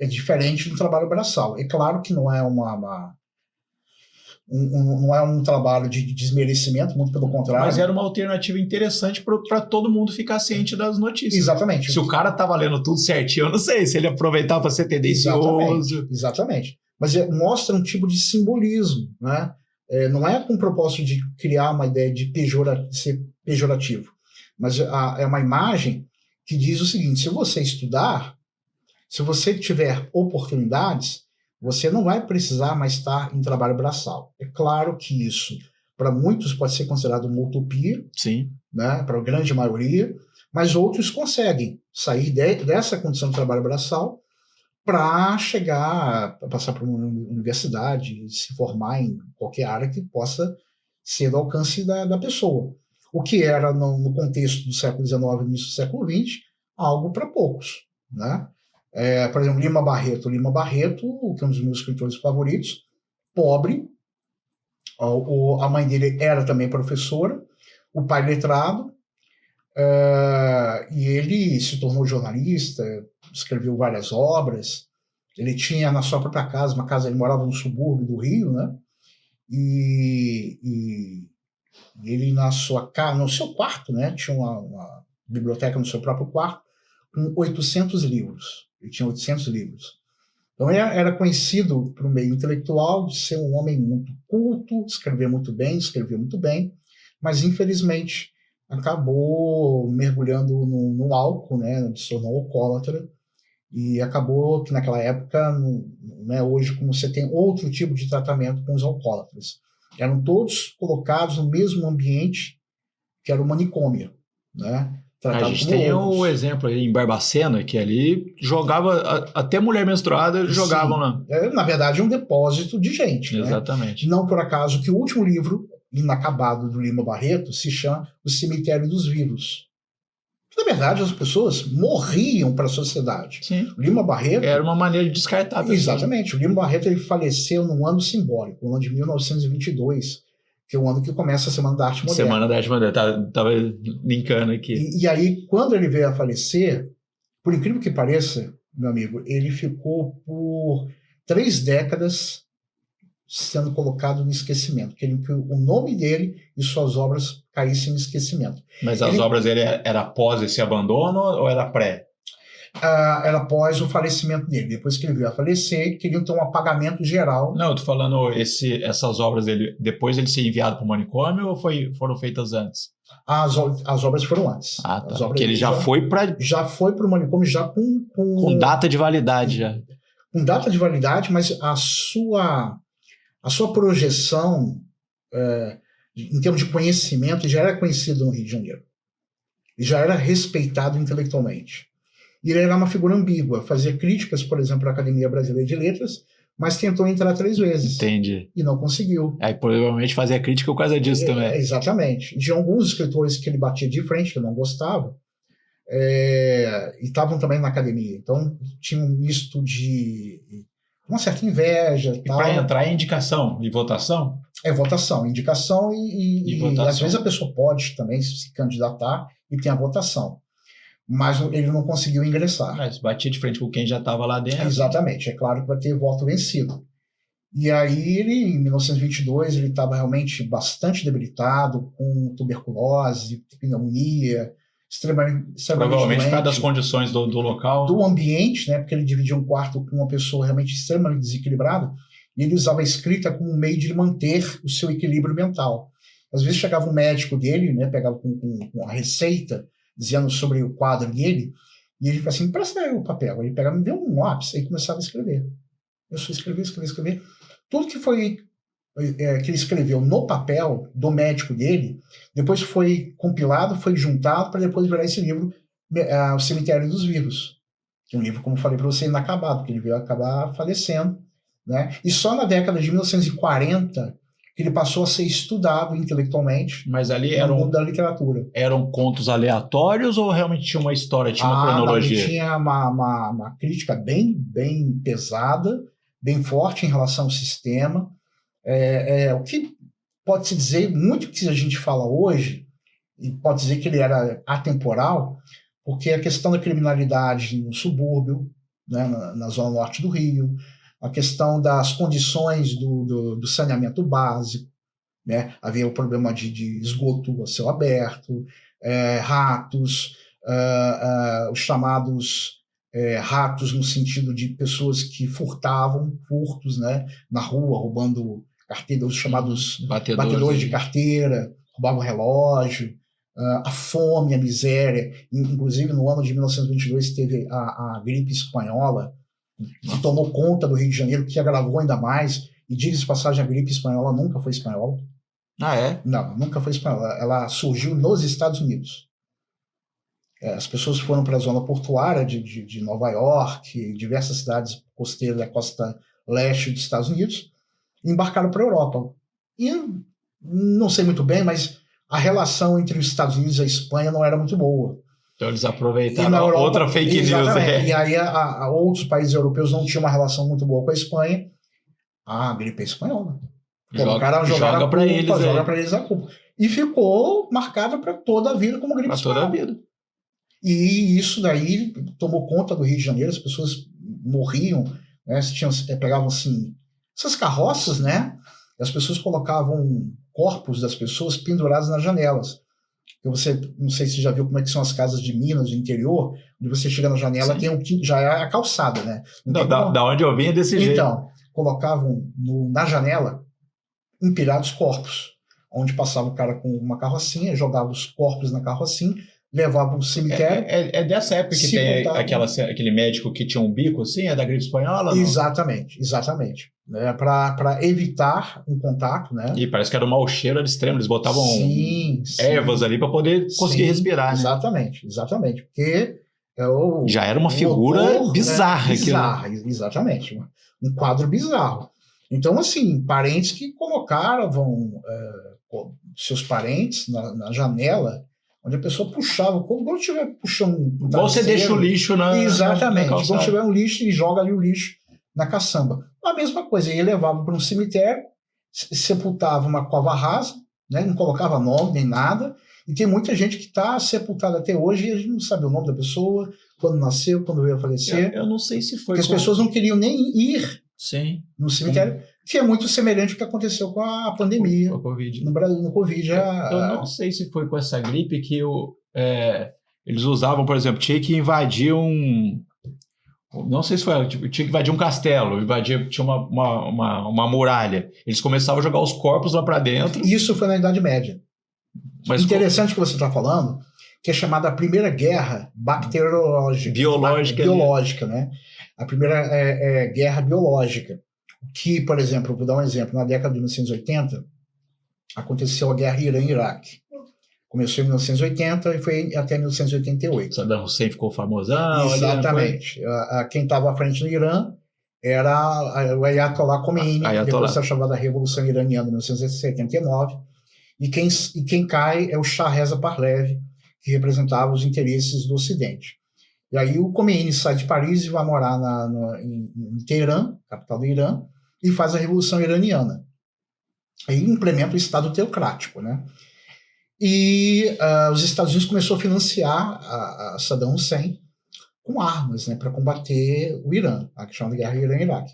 diferente do trabalho braçal. É claro que não é não é um trabalho de desmerecimento, muito pelo contrário. Mas era uma alternativa interessante para todo mundo ficar ciente das notícias. Exatamente. Se o cara estava lendo tudo certinho, eu não sei se ele aproveitava para ser tendencioso. Exatamente. Mas mostra um tipo de simbolismo, né? Não é com o propósito de criar uma ideia de ser pejorativo, mas é uma imagem que diz o seguinte: se você estudar, se você tiver oportunidades, você não vai precisar mais estar em trabalho braçal. É claro que isso, para muitos, pode ser considerado uma utopia, sim, né? Para a grande maioria, mas outros conseguem sair dessa condição de trabalho braçal para chegar, para passar por uma universidade, se formar em qualquer área que possa ser do alcance da pessoa. O que era, no contexto do século XIX e início do século XX, algo para poucos, né? Por exemplo, Lima Barreto, que é um dos meus escritores favoritos, pobre, a mãe dele era também professora, o pai letrado, e ele se tornou jornalista, escreveu várias obras. Ele tinha na sua própria casa, ele morava no subúrbio do Rio, né? E ele no seu quarto, né? Tinha uma biblioteca no seu próprio quarto com 800 livros. Ele tinha 800 livros. Então ele era conhecido para o meio intelectual de ser um homem muito culto, escrevia muito bem, mas infelizmente acabou mergulhando no álcool, né? Se tornou alcoólatra, e acabou que naquela época, não é hoje como você tem outro tipo de tratamento com os alcoólatras. Eram todos colocados no mesmo ambiente que era o manicômio, né? A gente tem o exemplo aí em Barbacena, que ali jogava, até mulher menstruada jogavam lá. Na verdade, é um depósito de gente. Exatamente. Né? Não por acaso que o último livro, inacabado, do Lima Barreto, se chama O Cemitério dos Vivos. Na verdade, as pessoas morriam para a sociedade. Sim. O Lima Barreto... Era uma maneira de descartar a pessoa. Exatamente. O Lima Barreto ele faleceu num ano simbólico, no ano de 1922, que é o ano que começa a Semana da Arte Moderna. Semana da Arte Moderna, estava linkando aqui. E aí, quando ele veio a falecer, por incrível que pareça, meu amigo, ele ficou por 3 décadas sendo colocado no esquecimento, que o nome dele e suas obras caíssem no esquecimento. Mas as obras dele era após esse abandono ou era pré? Era após o falecimento dele. Depois que ele veio a falecer, queriam ter um apagamento geral. Não, eu tô falando essas obras dele, depois ele ser enviado para o manicômio ou foram feitas antes? As obras foram antes. Ah, tá. Porque ele já foi para... Já foi para o manicômio já com data de validade já. Com data de validade, mas a sua projeção em termos de conhecimento já era conhecido no Rio de Janeiro. Ele já era respeitado intelectualmente. E ele era uma figura ambígua, fazia críticas, por exemplo, à Academia Brasileira de Letras, mas tentou entrar 3 vezes. Entendi. E não conseguiu. Aí provavelmente fazia crítica por causa disso também. Exatamente. De alguns escritores que ele batia de frente, que eu não gostava, e estavam também na academia. Então, tinha um misto de uma certa inveja. E para entrar em indicação e votação? É votação, indicação e votação. Às vezes a pessoa pode também se candidatar e tem a votação. Mas ele não conseguiu ingressar. Mas batia de frente com quem já estava lá dentro. Exatamente, é claro que vai ter voto vencido. E aí ele, em 1922, ele estava realmente bastante debilitado, com tuberculose, pneumonia, extremamente Provavelmente por causa doente. das condições do local. Do ambiente, né, porque ele dividia um quarto com uma pessoa realmente extremamente desequilibrada, e ele usava a escrita como um meio de manter o seu equilíbrio mental. Às vezes chegava um médico dele, né, pegava com a receita, dizendo sobre o quadro dele, e ele falava assim, empresta aí o papel. Ele pegava, me deu um lápis, aí começava a escrever. Eu só escrever. Tudo que ele escreveu no papel do médico dele, depois foi compilado, foi juntado para depois virar esse livro, O Cemitério dos Vivos. Que é um livro, como eu falei para você, inacabado, porque ele veio acabar falecendo. Né? E só na década de 1940 que ele passou a ser estudado intelectualmente. Mas ali no mundo da literatura. Eram contos aleatórios ou realmente tinha uma história, tinha uma cronologia? Não, ele tinha uma crítica bem pesada, bem forte em relação ao sistema. O que pode-se dizer, muito que a gente fala hoje, e pode dizer que ele era atemporal, porque a questão da criminalidade no subúrbio, né, na zona norte do Rio, a questão das condições do saneamento básico, né? Havia o problema de esgoto a céu aberto, ratos, os chamados ratos no sentido de pessoas que furtos, né, na rua, roubando carteira, os chamados batedores de carteira, roubavam relógio, a fome, a miséria. Inclusive, no ano de 1922, teve a gripe espanhola, que tomou conta do Rio de Janeiro, que agravou ainda mais. E diga-se de passagem, a gripe espanhola nunca foi espanhola. Ah, é? Não, nunca foi espanhola. Ela surgiu nos Estados Unidos. As pessoas foram para a zona portuária de Nova York, diversas cidades costeiras da costa leste dos Estados Unidos, e embarcaram para a Europa. E não sei muito bem, mas a relação entre os Estados Unidos e a Espanha não era muito boa. Então eles aproveitaram Europa, outra fake news. E aí outros países europeus não tinham uma relação muito boa com a Espanha. A gripe espanhola. Joga para eles a culpa. E ficou marcada para toda a vida como gripe espanhola. Toda a vida. E isso daí tomou conta do Rio de Janeiro, as pessoas morriam, né? Pegavam assim, essas carroças, né? As pessoas colocavam corpos das pessoas pendurados nas janelas. Você, não sei se você já viu como é que são as casas de Minas, do interior, onde você chega na janela, já é a calçada, né? Da onde eu vim é desse jeito. Então, colocavam na janela empilhados corpos, onde passava o cara com uma carrocinha, jogava os corpos na carrocinha, levava para o cemitério. É dessa época que tem aquele médico que tinha um bico assim, é da gripe espanhola? Não? Exatamente. Né, para evitar um contato, né? E parece que era um mau cheiro extremo, eles botavam ervas ali para poder conseguir respirar. Exatamente, porque já era uma figura odor, bizarra. Né? Bizarra, exatamente, um quadro bizarro. Então, assim, parentes que colocavam seus parentes na janela, onde a pessoa puxava, quando estiver puxando você deixa o lixo exatamente, quando tiver um lixo e joga ali o lixo na caçamba. A mesma coisa, ele levava para um cemitério, sepultava uma cova rasa, né? Não colocava nome nem nada, e tem muita gente que está sepultada até hoje e a gente não sabe o nome da pessoa, quando nasceu, quando veio a falecer. Eu não sei se foi... Porque as pessoas não queriam nem ir no cemitério, que é muito semelhante ao que aconteceu com a pandemia no Brasil, no Covid. Eu não sei se foi com essa gripe que eles usavam, por exemplo, tinha que invadir não sei se foi, tinha que invadir um castelo, tinha uma muralha. Eles começavam a jogar os corpos lá para dentro. Isso foi na Idade Média. Mas interessante que você está falando, que é chamada a Primeira Guerra Bacteriológica. Biológica, né? A Primeira Guerra Biológica. Que, por exemplo, vou dar um exemplo, na década de 1980, aconteceu a Guerra Irã-Iraque. Começou em 1980 e foi até 1988. Saddam Hussein ficou famosão. Exatamente. Quem estava à frente no Irã era o Ayatollah Khomeini, depois da chamada Revolução Iraniana de 1979. E quem cai é o Shah Reza Pahlavi, que representava os interesses do Ocidente. E aí o Khomeini sai de Paris e vai morar em Teherã, capital do Irã, e faz a Revolução Iraniana. Aí implementa o Estado teocrático, né? E os Estados Unidos começou a financiar a Saddam Hussein com armas, né, para combater o Irã, a que chama de guerra Irã-Iraque.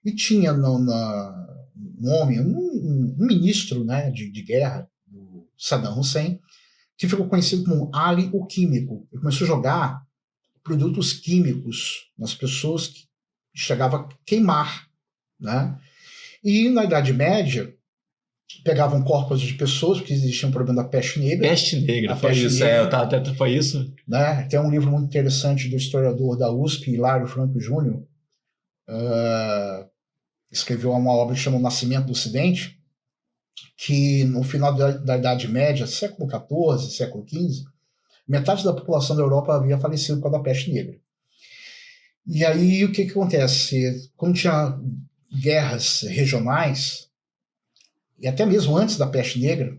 E tinha um homem, um ministro, né, de guerra, do Saddam Hussein, que ficou conhecido como Ali o Químico. Ele começou a jogar produtos químicos nas pessoas que chegava a queimar, né? E na Idade Média pegavam corpos de pessoas, porque existia um problema da peste negra. Peste negra, foi isso. Foi isso. Né? Tem um livro muito interessante do historiador da USP, Hilário Franco Júnior, escreveu uma obra que chama O Nascimento do Ocidente, que no final da Idade Média, século XIV, século XV, metade da população da Europa havia falecido por causa da peste negra. E aí o que acontece? Quando tinha guerras regionais, e até mesmo antes da peste negra,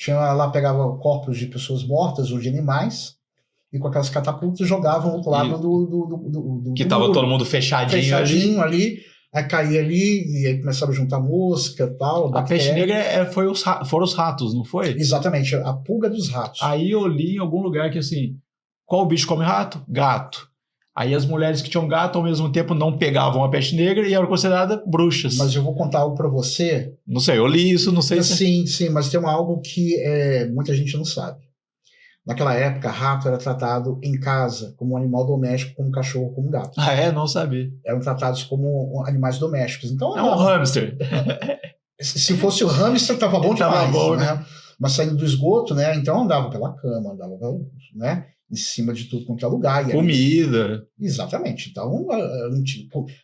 lá pegava corpos de pessoas mortas ou de animais, e com aquelas catapultas jogavam no outro lado do que estava todo mundo fechadinho ali. Aí caía ali, e aí começava a juntar mosca e tal. A peste negra foram os ratos, não foi? Exatamente, a pulga dos ratos. Aí eu li em algum lugar que assim, qual bicho come rato? Gato. Aí as mulheres que tinham gato ao mesmo tempo não pegavam a peste negra e eram consideradas bruxas. Mas eu vou contar algo para você. Não sei, eu li isso, não sei se... Sim, mas tem algo que muita gente não sabe. Naquela época, rato era tratado em casa como um animal doméstico, como um cachorro, como um gato. Ah, é? Não sabia. Eram tratados como animais domésticos. Então, é um hamster. Se fosse o hamster, estava bom demais. Tava bom, né? Mas saindo do esgoto, né? Então andava pela cama, andava, né? Em cima de tudo quanto é lugar. Comida. Exatamente. Então,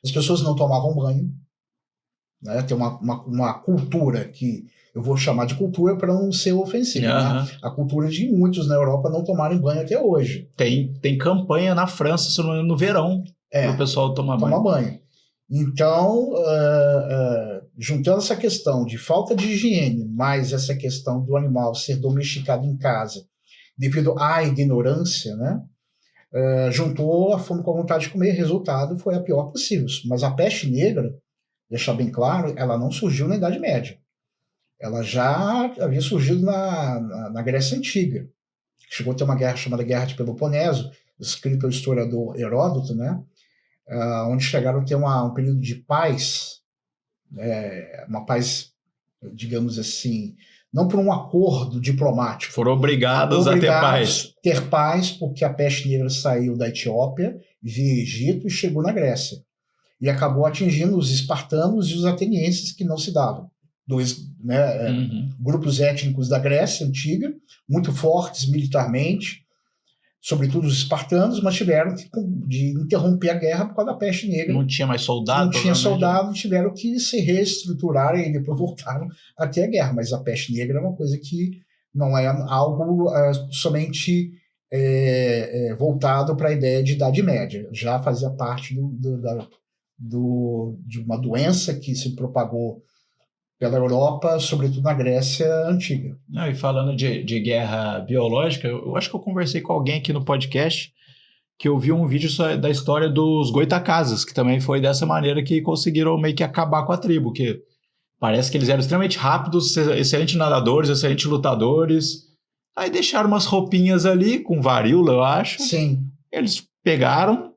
as pessoas não tomavam banho. Né? Tem uma cultura que eu vou chamar de cultura para não ser ofensivo. Né? A cultura de muitos na Europa não tomarem banho até hoje. Tem campanha na França, se não me engano, no verão, para o pessoal tomar banho. Então, juntando essa questão de falta de higiene, mais essa questão do animal ser domesticado em casa, devido à ignorância, né? Juntou a fome com a vontade de comer, resultado foi a pior possível. Mas a peste negra, deixar bem claro, ela não surgiu na Idade Média. Ela já havia surgido na Grécia Antiga. Chegou a ter uma guerra chamada Guerra de Peloponeso, escrita pelo historiador Heródoto, né? Onde chegaram a ter um período de paz, uma paz, digamos assim, não por um acordo diplomático. Foram obrigados a ter paz, porque a peste negra saiu da Etiópia, via Egito e chegou na Grécia. E acabou atingindo os espartanos e os atenienses, que não se davam. Dois grupos étnicos da Grécia Antiga, muito fortes militarmente, sobretudo os espartanos, mas tiveram de interromper a guerra por causa da peste negra. Não tinha mais soldado? Não tinha soldado, tiveram que se reestruturar e depois voltaram até a guerra. Mas a peste negra é uma coisa que não é algo somente voltado para a ideia de Idade Média. Já fazia parte de uma doença que se propagou pela Europa, sobretudo na Grécia Antiga. E falando de guerra biológica, eu acho que eu conversei com alguém aqui no podcast que eu vi um vídeo da história dos goitacazes, que também foi dessa maneira que conseguiram meio que acabar com a tribo, que parece que eles eram extremamente rápidos, excelentes nadadores, excelentes lutadores, aí deixaram umas roupinhas ali, com varíola, eu acho. Sim. Eles pegaram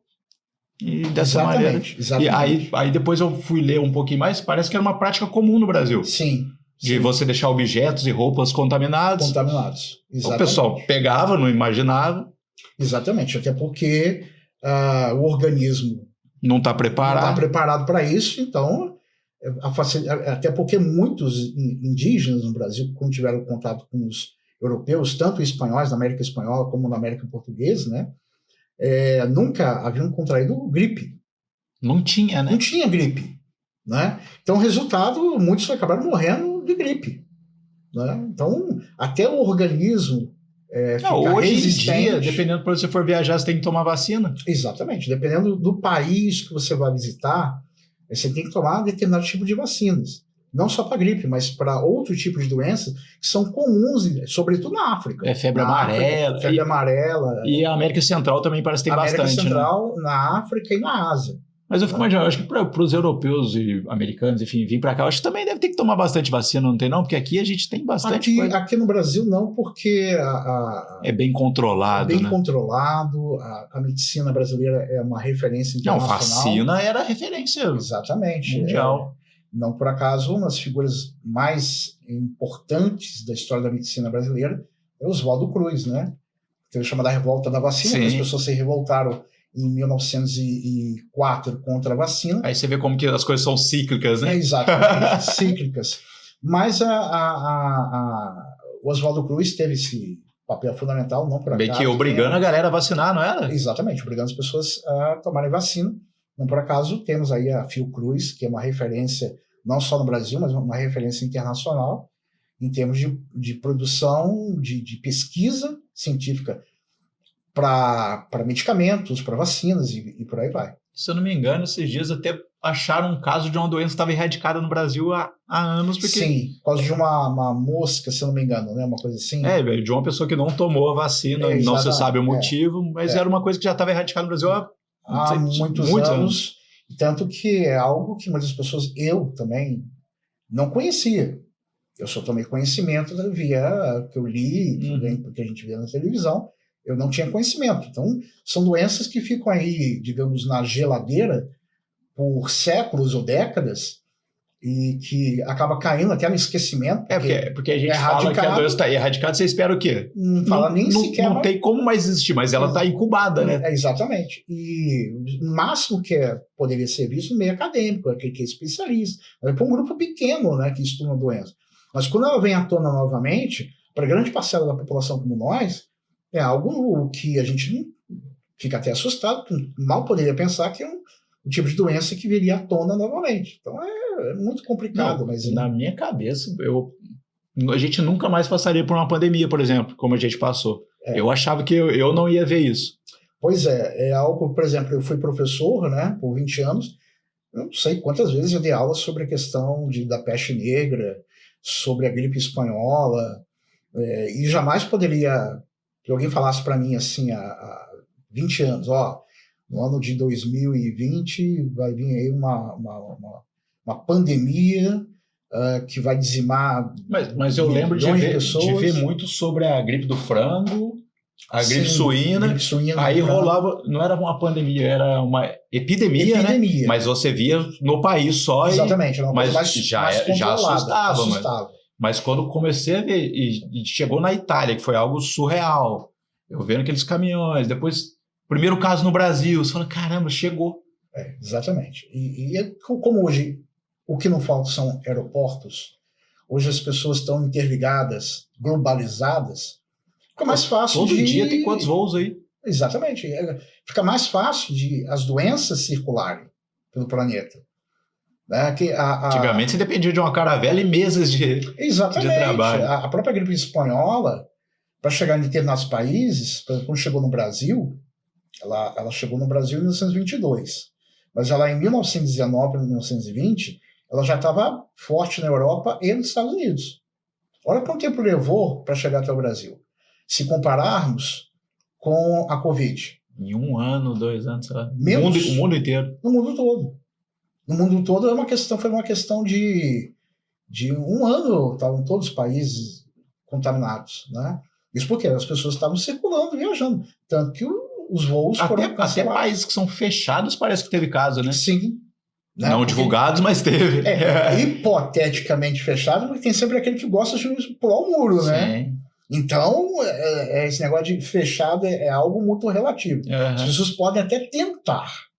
e dessa maneira. Exatamente. E aí depois eu fui ler um pouquinho mais, parece que era uma prática comum no Brasil. Sim. De você deixar objetos e roupas contaminados. Contaminados. Exatamente. O pessoal pegava, não imaginava. Exatamente, até porque o organismo não está preparado para isso, então, até porque muitos indígenas no Brasil, quando tiveram contato com os europeus, tanto espanhóis na América Espanhola como na América Portuguesa, né, nunca haviam contraído gripe. Não tinha, né? Não tinha gripe. Né? Então, resultado, muitos acabaram morrendo de gripe. Né? Então, até o organismo fica hoje resistente. Em dia, dependendo para você for viajar, você tem que tomar vacina. Exatamente. Dependendo do país que você vai visitar, você tem que tomar determinado tipo de vacinas. não só para gripe, mas para outros tipos de doenças que são comuns, sobretudo na África. Febre Na amarela. África, febre amarela. E a América Central também parece que tem América bastante, Central, né? na África e na Ásia. Mas eu fico imaginando, acho que para os europeus e americanos, enfim, vir para cá, eu acho que também deve ter que tomar bastante vacina, não tem não? Porque aqui a gente tem bastante coisa. Aqui no Brasil não, porque é bem controlado, bem né? controlado, a medicina brasileira é uma referência internacional. Não, vacina era referência exatamente, mundial. Não por acaso, uma das figuras mais importantes da história da medicina brasileira é Oswaldo Cruz, né? Teve a chamada Revolta da Vacina, que as pessoas se revoltaram em 1904 contra a vacina. Aí você vê como que as coisas são cíclicas, né? Exatamente, cíclicas. Mas o Oswaldo Cruz teve esse papel fundamental, não por acaso. Bem que obrigando a galera a vacinar, não era? Exatamente, obrigando as pessoas a tomarem vacina. Não por acaso, temos aí a Fiocruz, que é uma referência, não só no Brasil, mas uma referência internacional, em termos de produção, de pesquisa científica para medicamentos, para vacinas e por aí vai. Se eu não me engano, esses dias até acharam um caso de uma doença que estava erradicada no Brasil há anos. Porque... Sim, por causa de uma mosca, se eu não me engano, né? Uma coisa assim. De uma pessoa que não tomou a vacina, não se sabe o motivo, mas era uma coisa que já estava erradicada no Brasil há muitos anos. Tanto que é algo que muitas pessoas, eu também, não conhecia. Eu só tomei conhecimento via que eu li, porque a gente vê na televisão. Eu não tinha conhecimento. Então, são doenças que ficam aí, digamos, na geladeira por séculos ou décadas e que acaba caindo até no esquecimento. Porque a gente fala que a doença está erradicada, você espera o quê? Não fala nem sequer. Não tem como mais existir, mas ela está incubada, né? Exatamente. E o máximo que poderia ser visto no meio acadêmico, aquele que é especialista. É para um grupo pequeno, né, que estuda a doença. Mas quando ela vem à tona novamente, para grande parcela da população como nós, é algo que a gente fica até assustado, mal poderia pensar que é um tipo de doença que viria à tona novamente. Então é muito complicado. Mas na minha cabeça, a gente nunca mais passaria por uma pandemia, por exemplo, como a gente passou. Eu achava que eu não ia ver isso. Pois é algo, por exemplo, eu fui professor, né, por 20 anos, eu não sei quantas vezes eu dei aula sobre a questão da peste negra, sobre a gripe espanhola, e jamais poderia... que alguém falasse para mim assim há 20 anos, no ano de 2020 vai vir aí uma pandemia que vai dizimar mas eu lembro de ver muito sobre a gripe do frango, gripe suína, aí rolava, não era uma pandemia, era uma epidemia, né? Mas você via no país só. Exatamente, era uma mas mais já assustava. Mas quando comecei a ver, e chegou na Itália, que foi algo surreal, eu vendo aqueles caminhões, depois, primeiro caso no Brasil, você fala, caramba, chegou. Exatamente. E como hoje, o que não falta são aeroportos, hoje as pessoas estão interligadas, globalizadas, fica mais fácil Todo dia tem quantos voos aí? Exatamente. Fica mais fácil de as doenças circularem pelo planeta. Antigamente você dependia de uma caravela e meses de trabalho. A própria gripe espanhola, para chegar em determinados países, quando chegou no Brasil, ela chegou no Brasil em 1922, mas ela em 1919, 1920, ela já estava forte na Europa e nos Estados Unidos. Olha quanto tempo levou para chegar até o Brasil. Se compararmos com a Covid. Em 1 ano, 2 anos, sei lá. O mundo inteiro. No mundo todo. No mundo todo foi uma questão de 1 ano, estavam todos os países contaminados, né? Isso porque as pessoas estavam circulando, viajando. Tanto que os voos foram cancelados. Até países que são fechados parece que teve caso, né? Sim. Né? Não divulgados, mas teve. Hipoteticamente fechado, porque tem sempre aquele que gosta de pular o muro, né? Sim. Então, esse negócio de fechado é algo muito relativo. As pessoas podem até tentar.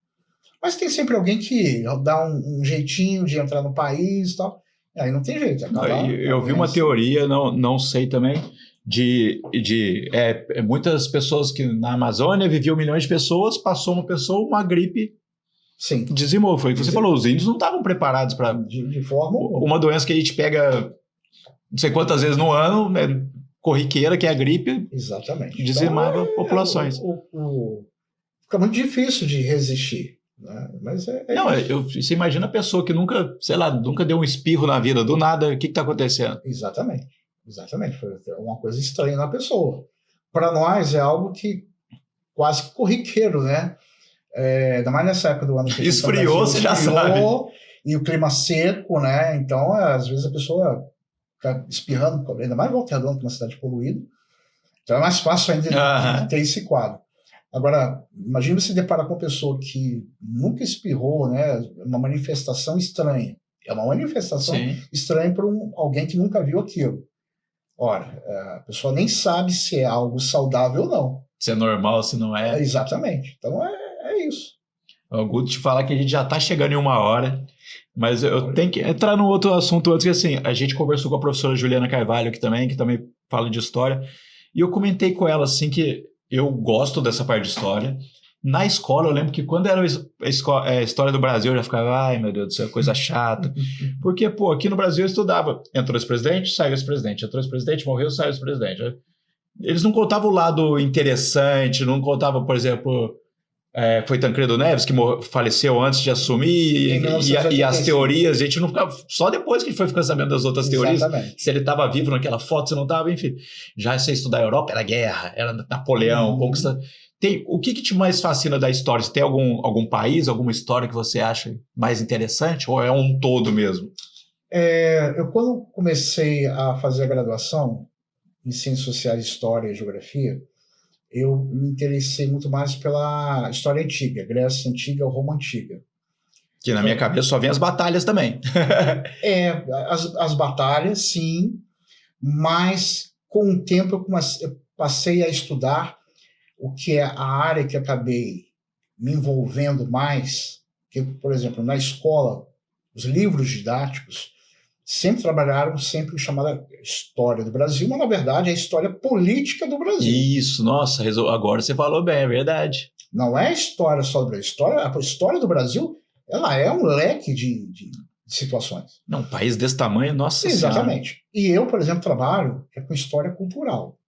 Mas tem sempre alguém que dá um jeitinho de entrar no país e tal. Aí não tem jeito. Eu vi uma teoria, não sei também, de muitas pessoas que na Amazônia viviam milhões de pessoas, passou uma pessoa, uma gripe, sim, dizimou. Foi o que você falou, os índios não estavam preparados para... De forma... Uma doença que a gente pega não sei quantas vezes no ano, né, corriqueira, que é a gripe. Exatamente. Dizimava populações. Fica muito difícil de resistir. né? Mas Não, isso. você imagina a pessoa que nunca, sei lá, nunca deu um espirro na vida, do nada, o que está acontecendo? Exatamente. Exatamente. Foi uma coisa estranha na pessoa. Para nós é algo que quase que corriqueiro, né? Ainda mais nessa época do ano que a gente tá no Esfriou, Brasil, você já sabe. e o clima seco, né? Então, às vezes a pessoa fica espirrando, ainda mais Volta Redonda, que é uma cidade poluída. Então é mais fácil ainda de ter esse quadro. Agora, imagine você deparar com uma pessoa que nunca espirrou, né? Uma manifestação estranha. É uma manifestação Sim. estranha para alguém que nunca viu aquilo. Ora, a pessoa nem sabe se é algo saudável ou não. Se é normal, se não é. Exatamente. Então é isso. O Guto te falar que a gente já está chegando em 1 hora, mas eu tenho que entrar num outro assunto antes, que assim, a gente conversou com a professora Juliana Carvalho aqui também, que também fala de história, e eu comentei com ela assim que eu gosto dessa parte de história. Na escola, eu lembro que quando era a história do Brasil, eu já ficava, ai meu Deus do céu, coisa chata. Porque, pô, aqui no Brasil eu estudava, entrou esse presidente, saiu esse presidente, entrou esse presidente, morreu, saiu esse presidente. Eles não contavam o lado interessante, não contavam, por exemplo, foi Tancredo Neves que faleceu antes de assumir, e as teorias, a gente não ficava, só depois que a gente foi ficar sabendo das outras teorias, se ele estava vivo naquela foto, se não estava, enfim. Já se estudar a Europa, era guerra, era Napoleão, conquista. O que te mais fascina da história? Você tem algum país, alguma história que você acha mais interessante, ou é um todo mesmo? Eu, quando comecei a fazer a graduação em Ciências Sociais, História e Geografia, eu me interessei muito mais pela história antiga, Grécia Antiga ou Roma Antiga. Que na minha cabeça só vem as batalhas também. As batalhas, sim, mas com o tempo eu passei a estudar o que é a área que acabei me envolvendo mais, que, por exemplo, na escola, os livros didáticos sempre trabalharam sempre chamada história do Brasil, mas na verdade é a história política do Brasil. Isso, nossa, agora você falou bem, é verdade. Não é história só do Brasil. A história do Brasil, ela é um leque de situações. Não, um país desse tamanho, nossa Exatamente. Senhora. E eu, por exemplo, trabalho com história cultural.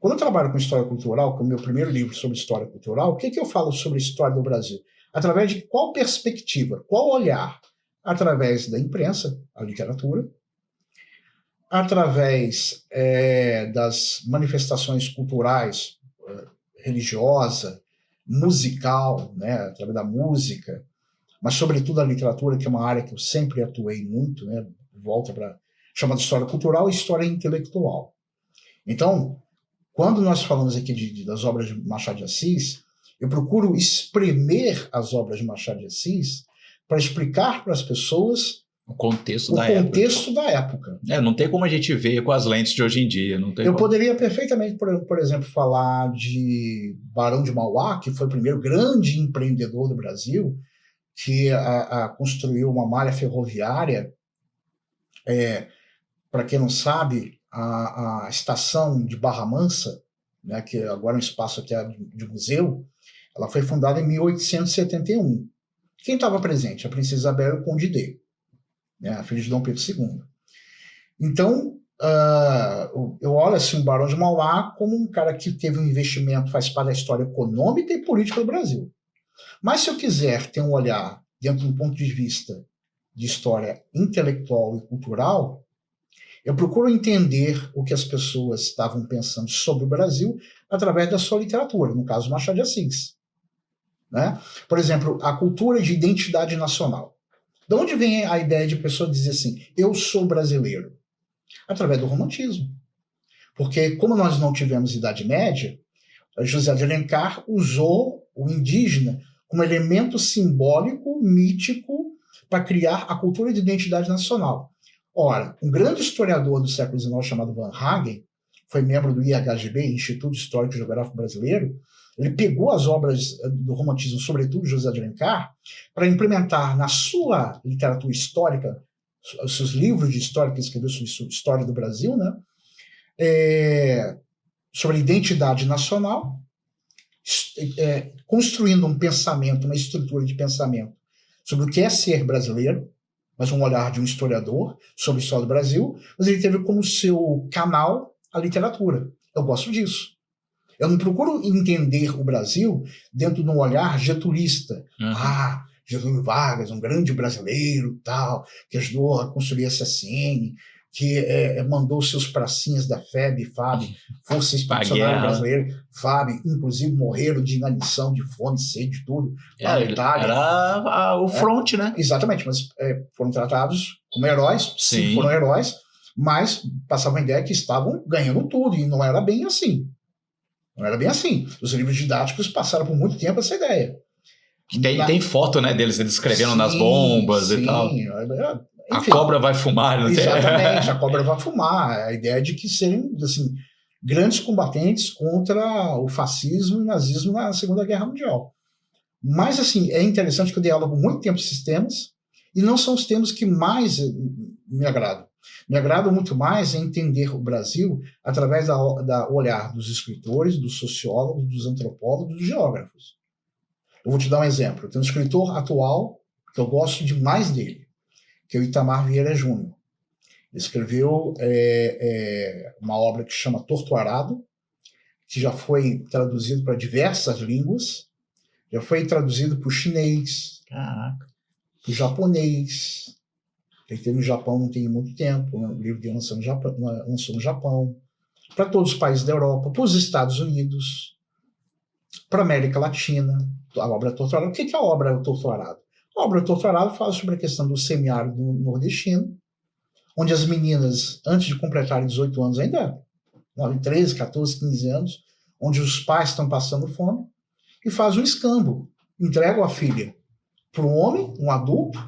Quando eu trabalho com história cultural, com o meu primeiro livro sobre história cultural, o que eu falo sobre a história do Brasil? Através de qual perspectiva, qual olhar? Através da imprensa, a literatura, através das manifestações culturais, religiosa, musical, né, através da música, mas sobretudo a literatura, que é uma área que eu sempre atuei muito, né, volta para chamada história cultural e história intelectual. Então, quando nós falamos aqui das obras de Machado de Assis, eu procuro espremer as obras de Machado de Assis para explicar para as pessoas o contexto da época. Não tem como a gente ver com as lentes de hoje em dia. Eu poderia perfeitamente, por exemplo, falar de Barão de Mauá, que foi o primeiro grande empreendedor do Brasil, que construiu uma malha ferroviária. Para quem não sabe, a estação de Barra Mansa, né, que agora é um espaço aqui de museu, ela foi fundada em 1871. Quem estava presente? A princesa Isabel e o Conde D, né, a filha de Dom Pedro II. Então, eu olho assim, o Barão de Mauá como um cara que teve um investimento, faz parte da história econômica e política do Brasil. Mas se eu quiser ter um olhar dentro de um ponto de vista de história intelectual e cultural, eu procuro entender o que as pessoas estavam pensando sobre o Brasil através da sua literatura, no caso Machado de Assis. Né? Por exemplo, a cultura de identidade nacional. De onde vem a ideia de pessoa dizer assim, eu sou brasileiro? Através do romantismo. Porque como nós não tivemos Idade Média, José de Alencar usou o indígena como elemento simbólico, mítico, para criar a cultura de identidade nacional. Ora, um grande historiador do século XIX chamado Van Hagen, foi membro do IHGB, Instituto Histórico e Geográfico Brasileiro, ele pegou as obras do romantismo, sobretudo José de Alencar, para implementar na sua literatura histórica, os seus livros de história, que ele escreveu sobre a história do Brasil, né? Sobre a identidade nacional, construindo um pensamento, uma estrutura de pensamento sobre o que é ser brasileiro, mas um olhar de um historiador sobre a história do Brasil, mas ele teve como seu canal a literatura. Eu gosto disso. Eu não procuro entender o Brasil dentro de um olhar getulista. Getúlio Vargas, um grande brasileiro, tal, que ajudou a construir a CSN, que mandou seus pracinhas da FEB, FAB, Força Expedicionária Brasileira, FAB, inclusive morreram de inanição, de fome, sede, tudo. Lá na Itália. Era o front, né? Exatamente, mas foram tratados como heróis, sim, foram heróis, mas passavam a ideia que estavam ganhando tudo, e não era bem assim. Não era bem assim. Os livros didáticos passaram por muito tempo essa ideia. Tem foto, né, deles escrevendo nas bombas e tal. Enfim, a cobra vai fumar. Não exatamente, a cobra vai fumar. A ideia de que serem assim, grandes combatentes contra o fascismo e o nazismo na Segunda Guerra Mundial. Mas assim, é interessante que eu dialogo muito tempo esses temas, e não são os temas que mais me agradam. Me agrada muito mais entender o Brasil através da olhar dos escritores, dos sociólogos, dos antropólogos, dos geógrafos. Eu vou te dar um exemplo. Tem um escritor atual que eu gosto demais dele, que é o Itamar Vieira Júnior. Ele escreveu uma obra que chama Torto Arado, que já foi traduzido para diversas línguas, já foi traduzido para o chinês, para o japonês. Ele teve no Japão não tem muito tempo, o livro dele lançou no Japão, para todos os países da Europa, para os Estados Unidos, para a América Latina. A obra Torto Arado. O que é a obra Torto Arado? A obra Torto Arado fala sobre a questão do semiárido nordestino, onde as meninas, antes de completarem 18 anos, ainda 13, 14, 15 anos, onde os pais estão passando fome, e faz um escambo. Entregam a filha para um homem, um adulto,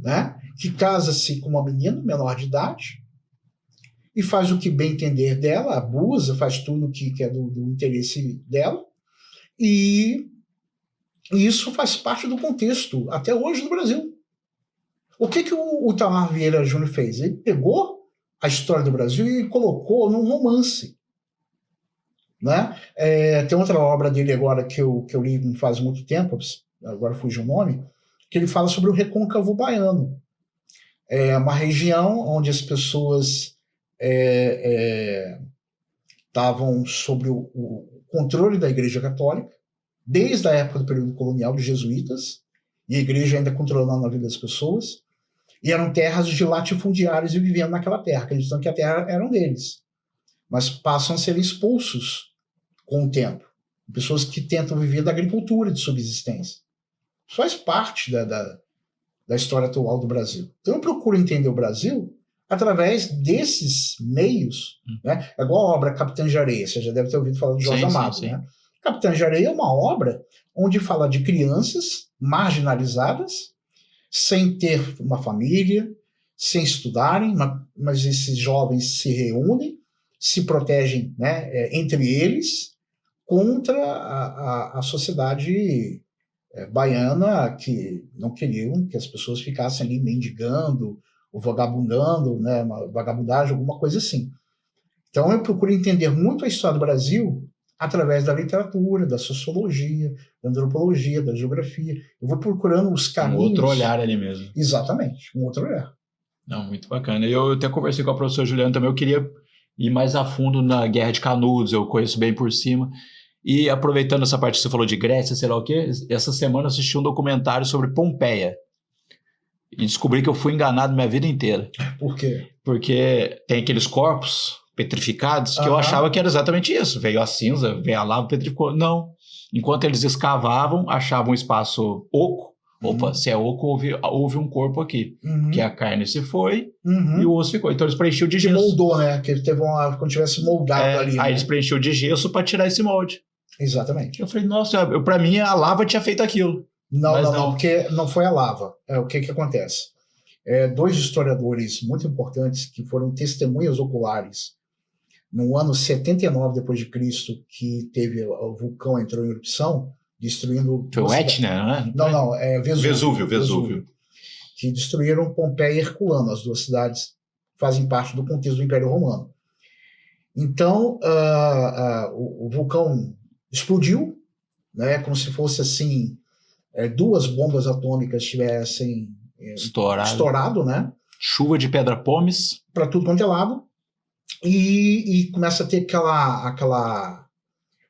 né, que casa-se com uma menina menor de idade, e faz o que bem entender dela, abusa, faz tudo que é do interesse dela, e isso faz parte do contexto, até hoje, no Brasil. O que o Itamar Vieira Júnior fez? Ele pegou a história do Brasil e colocou num romance. Né? Tem outra obra dele agora que eu li não faz muito tempo, agora fugiu o nome, que ele fala sobre o recôncavo baiano. É uma região onde as pessoas estavam sob o controle da Igreja Católica, desde a época do período colonial dos jesuítas, e a igreja ainda controlando a vida das pessoas, e eram terras de latifundiários e viviam naquela terra, acreditando que a terra era deles. Mas passam a ser expulsos com o tempo. Pessoas que tentam viver da agricultura de subsistência. Isso faz parte da história atual do Brasil. Então eu procuro entender o Brasil através desses meios. Né? É igual a obra Capitã de Areia, você já deve ter ouvido falar do Jorge Amado. Sim. Né? Capitã de Areia é uma obra onde fala de crianças marginalizadas, sem ter uma família, sem estudarem, mas esses jovens se reúnem, se protegem, né, entre eles contra a sociedade baiana, que não queriam que as pessoas ficassem ali mendigando ou vagabundando, né, uma vagabundagem, alguma coisa assim. Então eu procuro entender muito a história do Brasil através da literatura, da sociologia, da antropologia, da geografia. Eu vou procurando os caminhos... Um outro olhar ali mesmo. Exatamente, um outro olhar. Não, muito bacana. Eu até conversei com a professora Juliana também, eu queria ir mais a fundo na Guerra de Canudos, eu conheço bem por cima. E aproveitando essa parte que você falou de Grécia, sei lá o quê, essa semana eu assisti um documentário sobre Pompeia. E descobri que eu fui enganado minha vida inteira. Por quê? Porque tem aqueles corpos petrificados, que eu achava que era exatamente isso. Veio a cinza, veio a lava, petrificou. Não. Enquanto eles escavavam, achavam um espaço oco. Opa, se é oco, houve um corpo aqui. Que a carne se foi e o osso ficou. Então eles preenchiam de gesso. Que moldou, né? Que teve como tivesse moldado ali. Aí né? eles preenchiam de gesso para tirar esse molde. Exatamente. Eu falei, nossa, para mim a lava tinha feito aquilo. Não, porque não foi a lava. O que acontece? Dois historiadores muito importantes que foram testemunhas oculares no ano 79 depois de Cristo, que teve o vulcão entrou em erupção, destruindo... Foi o Etna, né? Não, é Vesúvio. Que destruíram Pompeia e Herculano, as duas cidades fazem parte do contexto do Império Romano. Então, o vulcão explodiu, né, como se fosse assim, duas bombas atômicas tivessem estourado, né? Chuva de pedra-pomes. Para tudo quanto é lado. E começa a ter aquela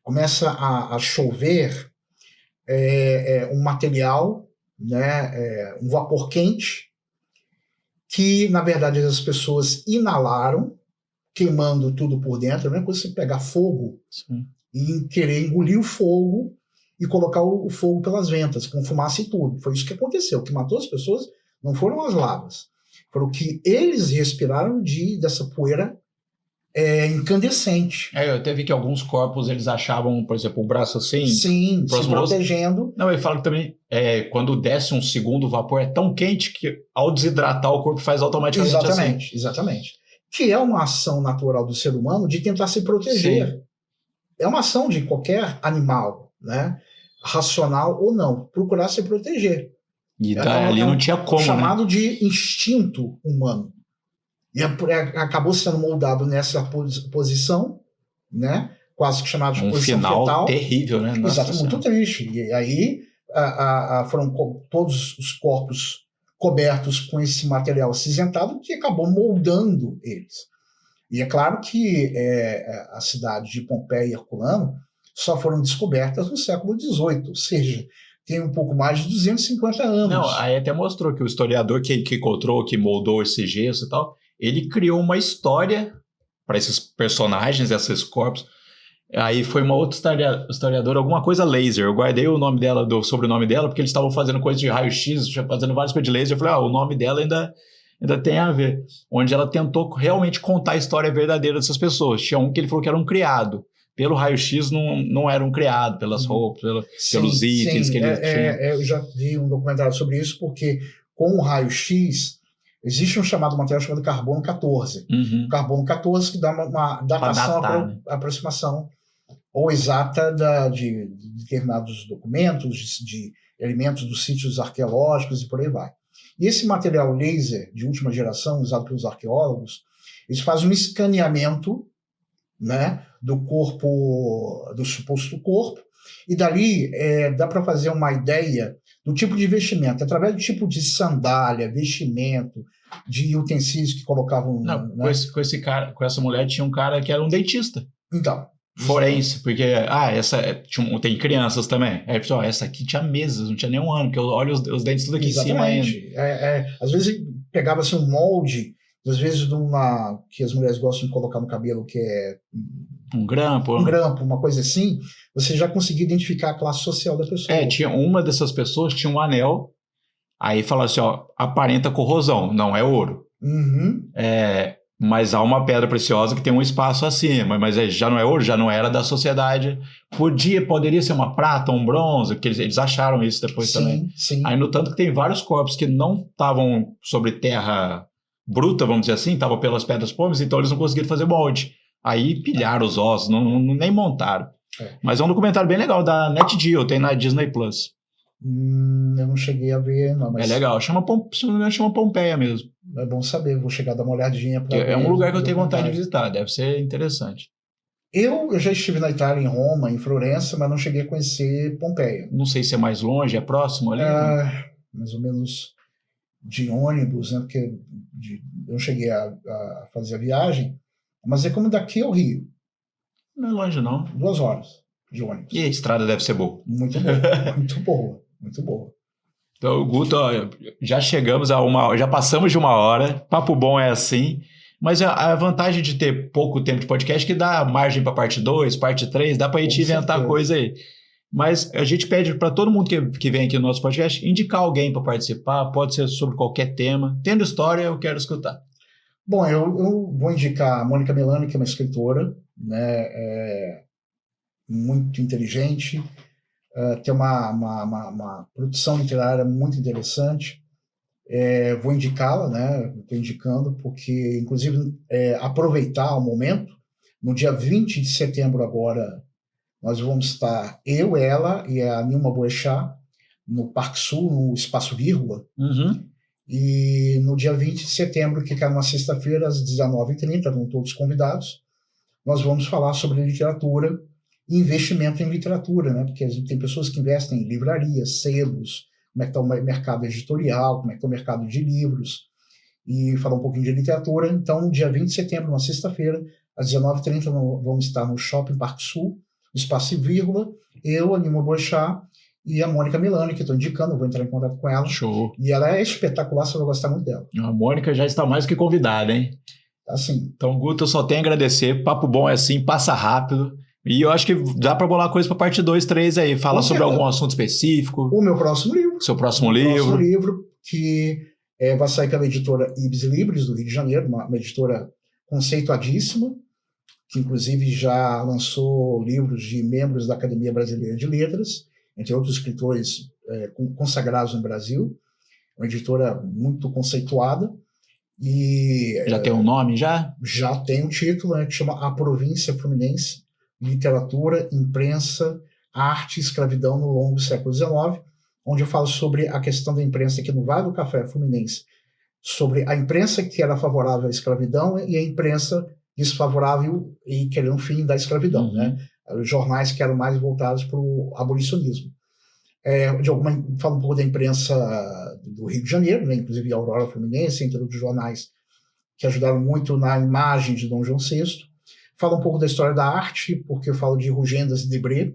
começa a chover um material, né, um vapor quente, que, na verdade, as pessoas inalaram, queimando tudo por dentro. É a mesma coisa você pegar fogo Sim. e querer engolir o fogo e colocar o fogo pelas ventas, com fumaça e tudo. Foi isso que aconteceu. O que matou as pessoas não foram as lavas, foram o que eles respiraram dessa poeira incandescente. Eu até vi que alguns corpos, eles achavam, por exemplo, o braço assim... Sim, se protegendo. Não, ele fala que também, quando desce um segundo, o vapor é tão quente que, ao desidratar, o corpo faz automaticamente exatamente, assim. Exatamente. Que é uma ação natural do ser humano de tentar se proteger. Sim. É uma ação de qualquer animal, né? Racional ou não, procurar se proteger. E ali não tinha como, chamado, né? De instinto humano. E acabou sendo moldado nessa posição, né? Quase que chamado de posição fetal. Um final terrível, né? Exato, muito triste. E aí foram todos os corpos cobertos com esse material acinzentado que acabou moldando eles. E é claro que a cidade de Pompeia e Herculano só foram descobertas no século XVIII, ou seja, tem um pouco mais de 250 anos. Não, aí até mostrou que o historiador que encontrou, que moldou esse gesso e tal, ele criou uma história para esses personagens, esses corpos. Aí foi uma outra historiadora, alguma coisa laser. Eu guardei o nome dela, do sobrenome dela, porque eles estavam fazendo coisa de raio-x, fazendo várias coisas de laser. Eu falei, o nome dela ainda tem a ver. Onde ela tentou realmente contar a história verdadeira dessas pessoas. Tinha um que ele falou que era um criado. Pelo raio-x não era um criado, pelas roupas, pelos itens que ele tinha. Eu já vi um documentário sobre isso, porque com o raio-x existe um material chamado carbono 14. Uhum. Carbono 14 que dá uma datação, aproximação ou exata de determinados documentos, de elementos dos sítios arqueológicos e por aí vai. E esse material laser de última geração, usado pelos arqueólogos, eles fazem um escaneamento, né, do corpo, do suposto corpo, e dali dá para fazer uma ideia do tipo de vestimento, através do tipo de sandália, vestimento, de utensílios que colocavam... Não, né? com esse cara, com essa mulher tinha um cara que era um dentista. Então. Forense, porque tem crianças também. Aí, pessoal, essa aqui tinha meses, não tinha nem um ano, porque eu olho os dentes tudo aqui exatamente. Em cima ainda. Às vezes pegava-se um molde, às vezes que as mulheres gostam de colocar no cabelo, que é um grampo, uma coisa assim, você já conseguia identificar a classe social da pessoa. Tinha uma dessas pessoas, tinha um anel, aí falava assim, aparenta corrosão, não é ouro. Uhum. Mas há uma pedra preciosa que tem um espaço acima, mas já não é ouro, já não era da sociedade. Poderia ser uma prata, um bronze, porque eles acharam isso depois também. Sim. Aí, no tanto que tem vários corpos que não estavam sobre terra bruta, vamos dizer assim, estavam pelas pedras pómeas, então eles não conseguiram fazer molde. Aí pilharam os ossos, nem montaram. Mas é um documentário bem legal, da NetGeo, tem na Disney+. Eu não cheguei a ver, não. Mas... É legal, se não me engano, chama Pompeia mesmo. É bom saber, vou chegar a dar uma olhadinha para ver. É um lugar que eu tenho vontade de visitar, deve ser interessante. Eu já estive na Itália, em Roma, em Florença, mas não cheguei a conhecer Pompeia. Não sei se é mais longe, é próximo ali? Mais ou menos de ônibus, né? Porque eu não cheguei a fazer a viagem, mas é como daqui ao Rio. Não é longe, não. 2 horas de ônibus. E a estrada deve ser boa. Muito boa, muito boa, muito boa. Então, Guto, já chegamos já passamos de 1 hora, papo bom é assim, mas a vantagem de ter pouco tempo de podcast é que dá margem para parte 2, parte 3, dá para a gente inventar coisa aí. Mas a gente pede para todo mundo que vem aqui no nosso podcast indicar alguém para participar, pode ser sobre qualquer tema. Tendo história, eu quero escutar. Bom, eu vou indicar a Mônica Melani, que é uma escritora, né, muito inteligente, tem uma produção literária muito interessante. Vou indicá-la, né? Estou indicando porque, inclusive, aproveitar o momento. No dia 20 de setembro agora, nós vamos estar, ela e a Nilma Boechat, no Parque Sul, no Espaço Vírgula. Uhum. E no dia 20 de setembro, que é uma sexta-feira, às 19h30, estão todos convidados, nós vamos falar sobre literatura e investimento em literatura, né? Porque tem pessoas que investem em livrarias, sebos, como é que está o mercado editorial, como é que está o mercado de livros, e falar um pouquinho de literatura. Então, no dia 20 de setembro, uma sexta-feira, às 19h30, vamos estar no Shopping Parque Sul, Espaço e Vírgula, eu, a Nilma Boechat e a Mônica Milani, que estou indicando, eu vou entrar em contato com ela. Show. E ela é espetacular, você vai gostar muito dela. A Mônica já está mais que convidada, hein? Assim. Então, Guto, eu só tenho a agradecer. Papo bom é assim, passa rápido. E eu acho que dá para bolar coisa para parte 2, 3 aí. Fala sobre algum assunto específico. O meu próximo livro. Seu próximo livro. Próximo livro, que vai sair pela editora Ibis Libris, do Rio de Janeiro, uma editora conceituadíssima, que inclusive já lançou livros de membros da Academia Brasileira de Letras, entre outros escritores consagrados no Brasil. Uma editora muito conceituada. E já tem um nome, já? Já tem um título, que chama A Província Fluminense, Literatura, Imprensa, Arte e Escravidão no longo do século XIX, onde eu falo sobre a questão da imprensa aqui no Vale do Café Fluminense, sobre a imprensa que era favorável à escravidão e a imprensa desfavorável e querendo o fim da escravidão, né? Os jornais que eram mais voltados para o abolicionismo. Falo um pouco da imprensa do Rio de Janeiro, né? Inclusive a Aurora Fluminense, entre outros jornais que ajudaram muito na imagem de Dom João VI. Falo um pouco da história da arte, porque eu falo de Rugendas e Debré,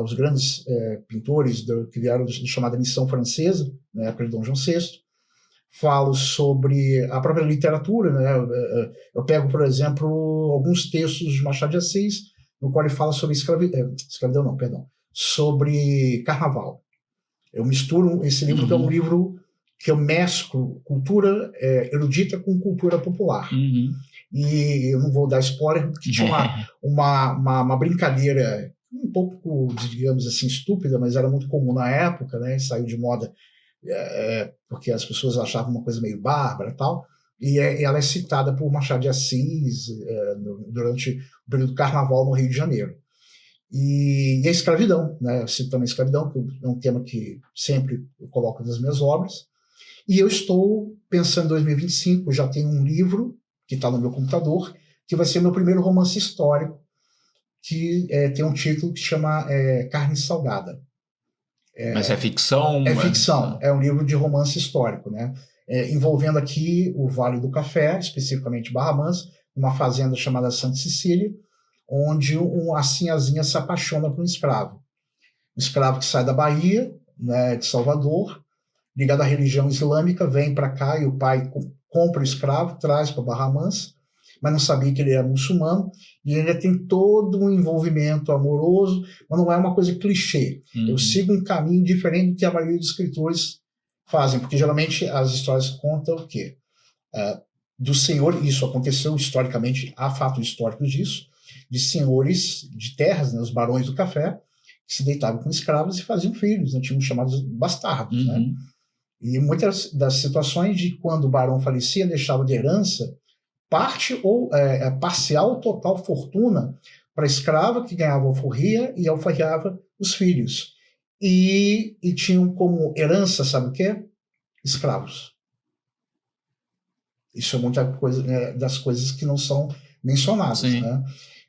os grandes pintores que vieram da chamada Missão Francesa, na época de Dom João VI. Falo sobre a própria literatura, né? Eu pego, por exemplo, alguns textos de Machado de Assis, no qual ele fala sobre sobre carnaval. Eu misturo esse livro, que é um livro que eu mesclo cultura erudita com cultura popular. E eu não vou dar spoiler, porque tinha uma brincadeira um pouco, digamos assim, estúpida, mas era muito comum na época, né? Saiu de moda porque as pessoas achavam uma coisa meio bárbara e tal, e ela é citada por Machado de Assis durante o período do Carnaval no Rio de Janeiro. E a escravidão, né? Eu cito também a escravidão, que é um tema que sempre eu coloco nas minhas obras. E eu estou pensando em 2025, já tenho um livro que está no meu computador, que vai ser meu primeiro romance histórico, que tem um título que se chama Carne Salgada. Mas é ficção? É ficção, é um livro de romance histórico, né? Envolvendo aqui o Vale do Café, especificamente Barra Mansa, uma fazenda chamada Santa Cecília, onde a sinhazinha se apaixona por um escravo. Um escravo que sai da Bahia, né, de Salvador, ligado à religião islâmica, vem para cá e o pai compra o escravo, traz para Barra Mansa, mas não sabia que ele era muçulmano, e ainda tem todo um envolvimento amoroso, mas não é uma coisa clichê. Eu sigo um caminho diferente do que a maioria dos escritores fazem, porque geralmente as histórias contam o quê? Do senhor, isso aconteceu historicamente, há fatos históricos disso, de senhores de terras, né, os barões do café, que se deitavam com escravos e faziam filhos, né, tinham chamados bastardos. Né? E muitas das situações de quando o barão falecia, deixava de herança parte ou parcial ou total fortuna para a escrava que ganhava alforria e alforriava os filhos. E tinham como herança, sabe o quê? Escravos. Isso é muita coisa, né, das coisas que não são mencionadas. Né?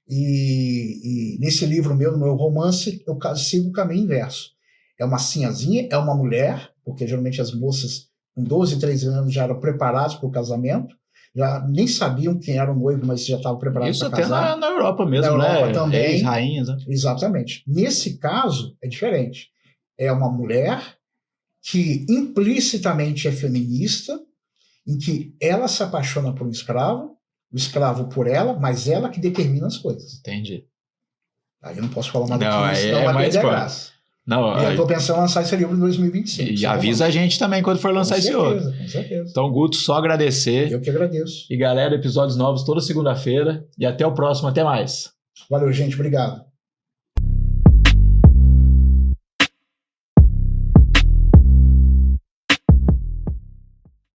E nesse livro meu, no meu romance, eu sigo o caminho inverso. É uma sinhazinha, é uma mulher, porque geralmente as moças com 12, 13 anos já eram preparadas para o casamento, já nem sabiam quem era o noivo, mas já estavam preparados para casar. Isso até na Europa mesmo, na Europa né? Também. Ex-rainhas. Né? Exatamente. Nesse caso, é diferente. É uma mulher que implicitamente é feminista, em que ela se apaixona por um escravo, o escravo por ela, mas ela que determina as coisas. Entendi. Aí eu não posso falar nada disso, senão vai perder a graça. Não, eu estou pensando em lançar esse livro em 2025. E avisa a gente também quando for lançar esse outro. Com certeza. Então, Guto, só agradecer. Eu que agradeço. E galera, episódios novos toda segunda-feira. E até o próximo. Até mais. Valeu, gente. Obrigado.